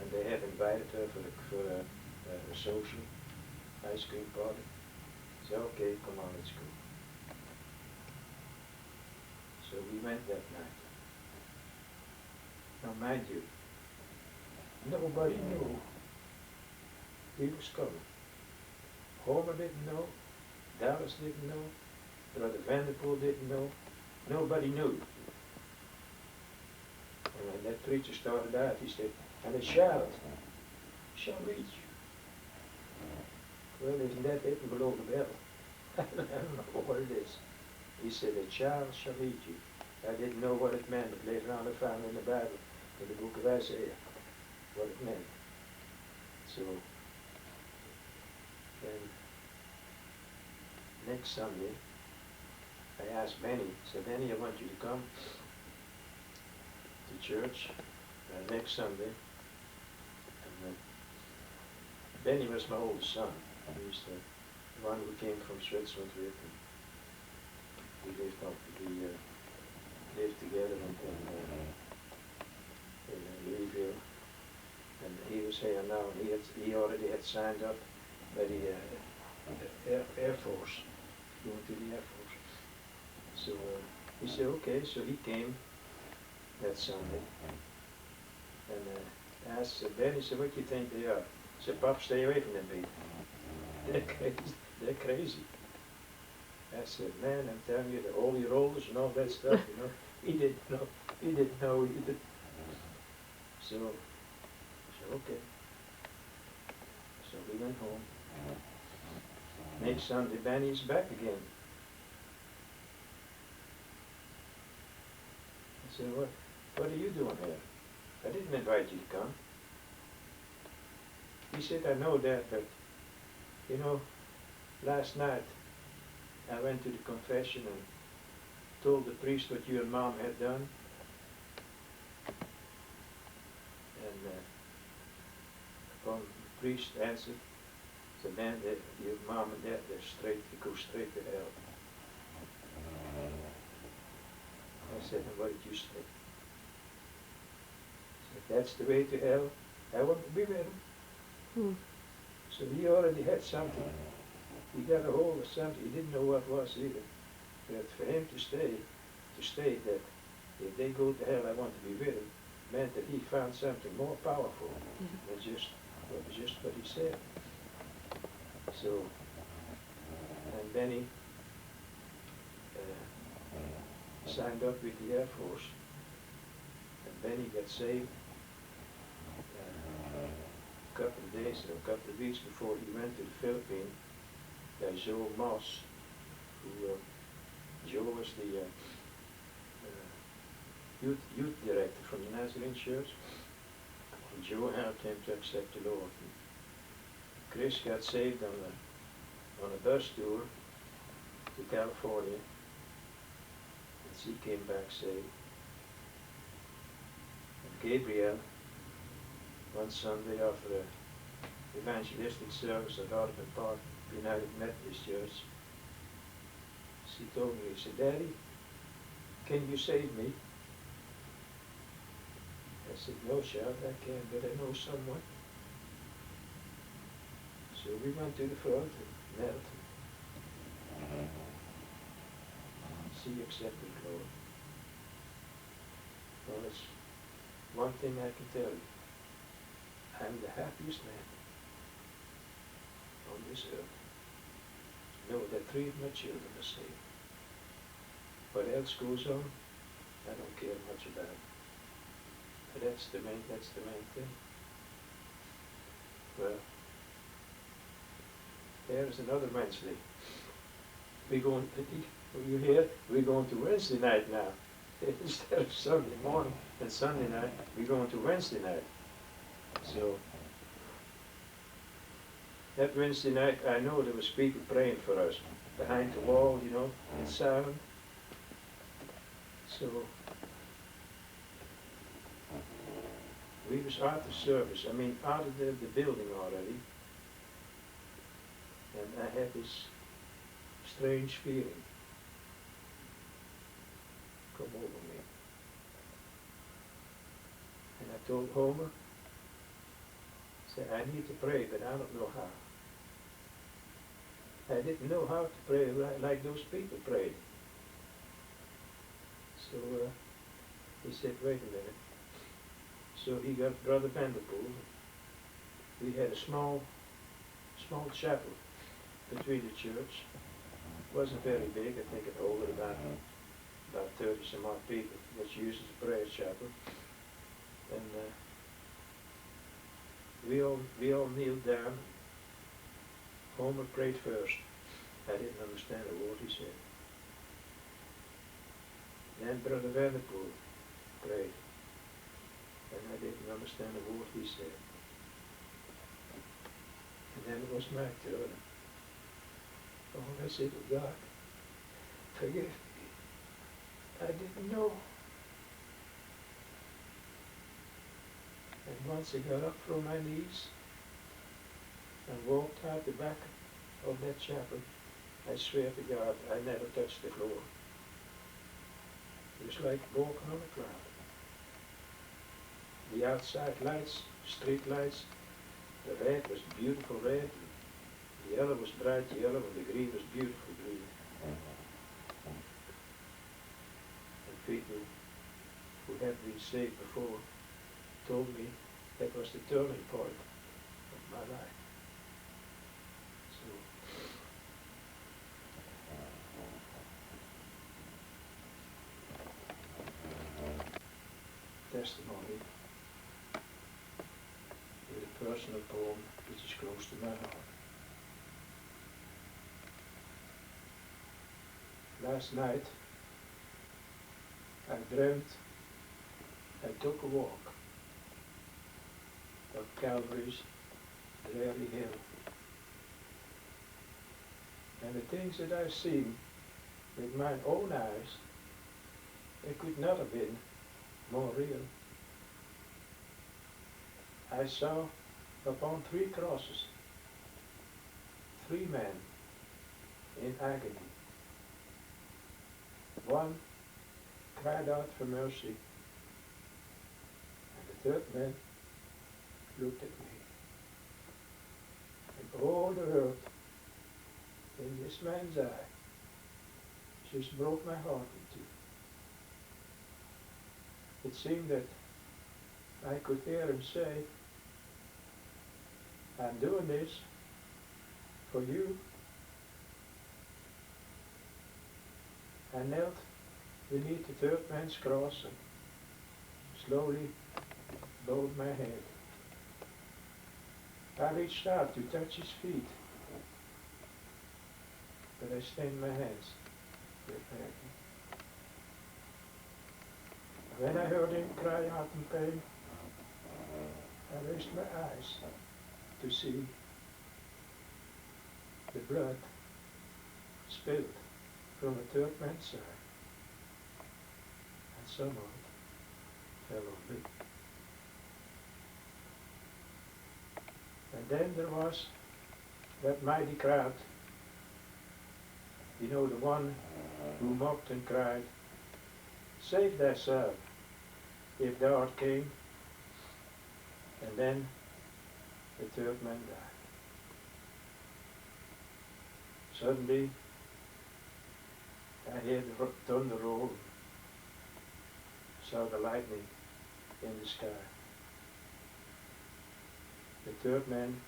And they had invited her for a social ice cream party. I said, okay, come on, let's go. So we went that night. Now mind you, nobody knew he was coming. Homer didn't know, Dallas didn't know, Brother Vanderpool didn't know, nobody knew. And when that preacher started out, he said, and a child shall reach you. Well, isn't that it below the bell? I don't know what it is. He said, a child shall lead you. I didn't know what it meant, but later on I found in the Bible, in the book of Isaiah, what it meant. So, then, next Sunday, I asked Benny, I said, Benny, I want you to come to church next Sunday. And Benny was my oldest son. He's the one who came from Switzerland with me. We lived together in Louisville, and he was here now. He already had signed up by the Air Force, going to the Air Force. So he said, okay. So he came that Sunday, and I asked Benny, said, what do you think they are? I said, Pop, stay away from them people. They're crazy. They're crazy. I said, man, I'm telling you, the holy rollers and all that stuff, you know. He didn't know. He didn't know either. So okay. So we went home. Next Sunday, Benny's back again. said, what are you doing here? I didn't invite you to come. He said, I know that, but, you know, last night I went to the confession and told the priest what you and Mom had done. And upon the priest answered, said, man, your Mom and Dad, they go straight to hell. I said, and what did you say? He said, that's the way to hell. I want to be with him. Hmm. So he already had something. He got a hold of something. He didn't know what it was either. But for him to state that if they go to hell, I want to be with him, meant that he found something more powerful than just what he said. So, and then he signed up with the Air Force. And then he got saved a couple of days or a couple of weeks before he went to the Philippines. Joe Moss, who Joe was the youth director from the Nazarene Church, and Joe helped him to accept the Lord. And Chris got saved on a bus tour to California, and she came back saved. And Gabriel, one Sunday after an evangelistic service at Arden Park United Methodist Church, she told me, she said, Daddy, can you save me? I said, no, child, I can't, but I know someone. So we went to the front and knelt. She accepted the Lord. Well, it's one thing I can tell you. I'm the happiest man on this earth. Know that 3 of my children are saved. What else goes on, I don't care much about. But that's the main thing. Well, there's another Wednesday. You hear? We're going to Wednesday night now. Instead of Sunday morning and Sunday night, we're going to Wednesday night. So, that Wednesday night, I know there was people praying for us behind the wall, you know, in silence. So, we was out of service, out of the building already. And I had this strange feeling come over me. And I told Homer, I said, I need to pray, but I don't know how. I didn't know how to pray like those people prayed. So he said, wait a minute. So he got Brother Vanderpool. We had a small chapel between the church. It wasn't very big. I think it held about 30 some odd people. That's used as a prayer chapel. And we all kneeled down. Homer prayed first. I didn't understand a word he said. Then Brother Vanderpool prayed. And I didn't understand a word he said. And then it was my turn. Oh, I said, oh God, forgive me. I didn't know. And once I got up from my knees and walked out the back of that chapel, I swear to God, I never touched the floor. It was like walking on a cloud. The outside lights, street lights, the red was beautiful red, the yellow was bright yellow, and the green was beautiful green. And people who had been saved before told me that was the turning point of my life. So, testimony is a personal poem which is close to my heart. Last night I dreamt I took a walk up Calvary's dreary hill. And the things that I've seen with my own eyes, they could not have been more real. I saw upon 3 crosses 3 men in agony. One cried out for mercy, and the 3rd man looked at me. And all the hurt in this man's eye just broke my heart in 2. It seemed that I could hear him say, I'm doing this for you. I knelt beneath the 3rd man's cross and slowly bowed my head. I reached out to touch his feet, but I stained my hands with agony. When I heard him cry out in pain, I raised my eyes to see the blood spilled from the 3rd man's side, and some of it fell on me. And then there was that mighty crowd, you know, the one who mocked and cried, save thyself if thou art king. And then the 3rd man died. Suddenly I heard the thunder roll, saw the lightning in the sky. The 3rd man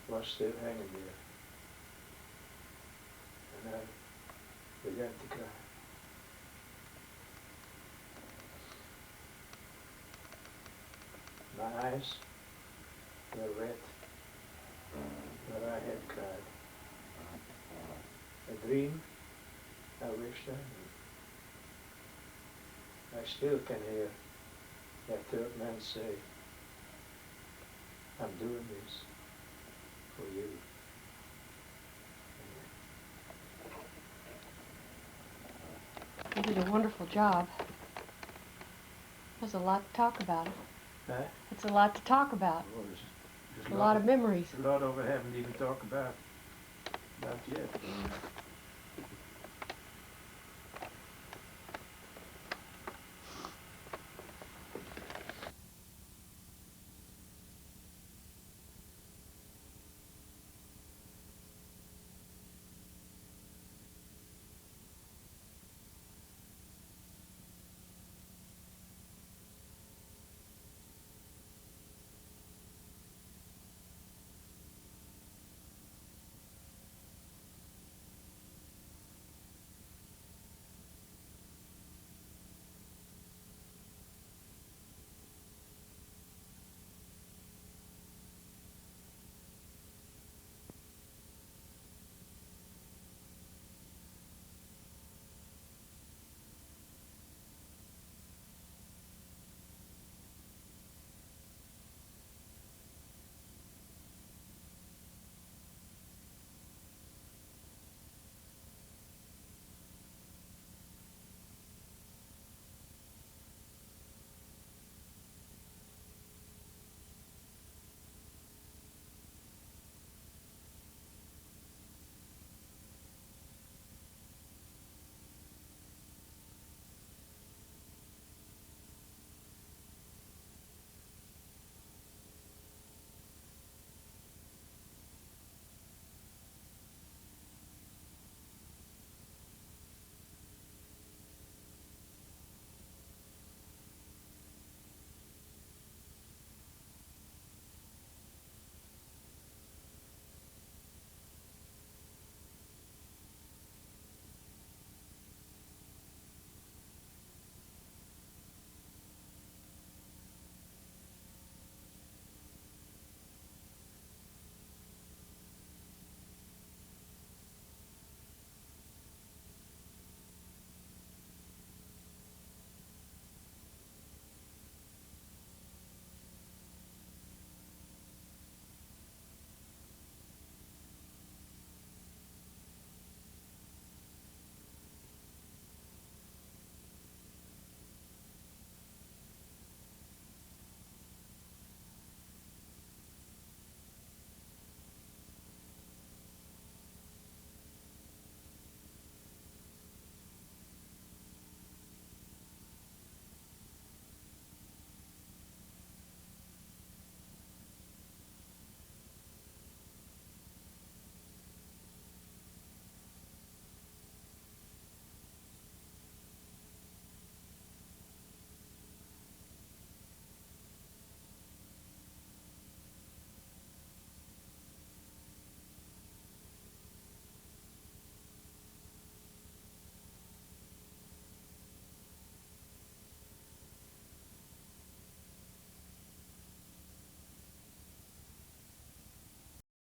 was still hanging there, and I began to cry. My eyes were red where I had cried. A dream I wished I knew. I still can hear that 3rd man say, I'm doing this for you. You did a wonderful job. There's a lot to talk about. Huh? It's a lot to talk about. Well, there's A lot of memories. a lot of it I haven't even talked about yet.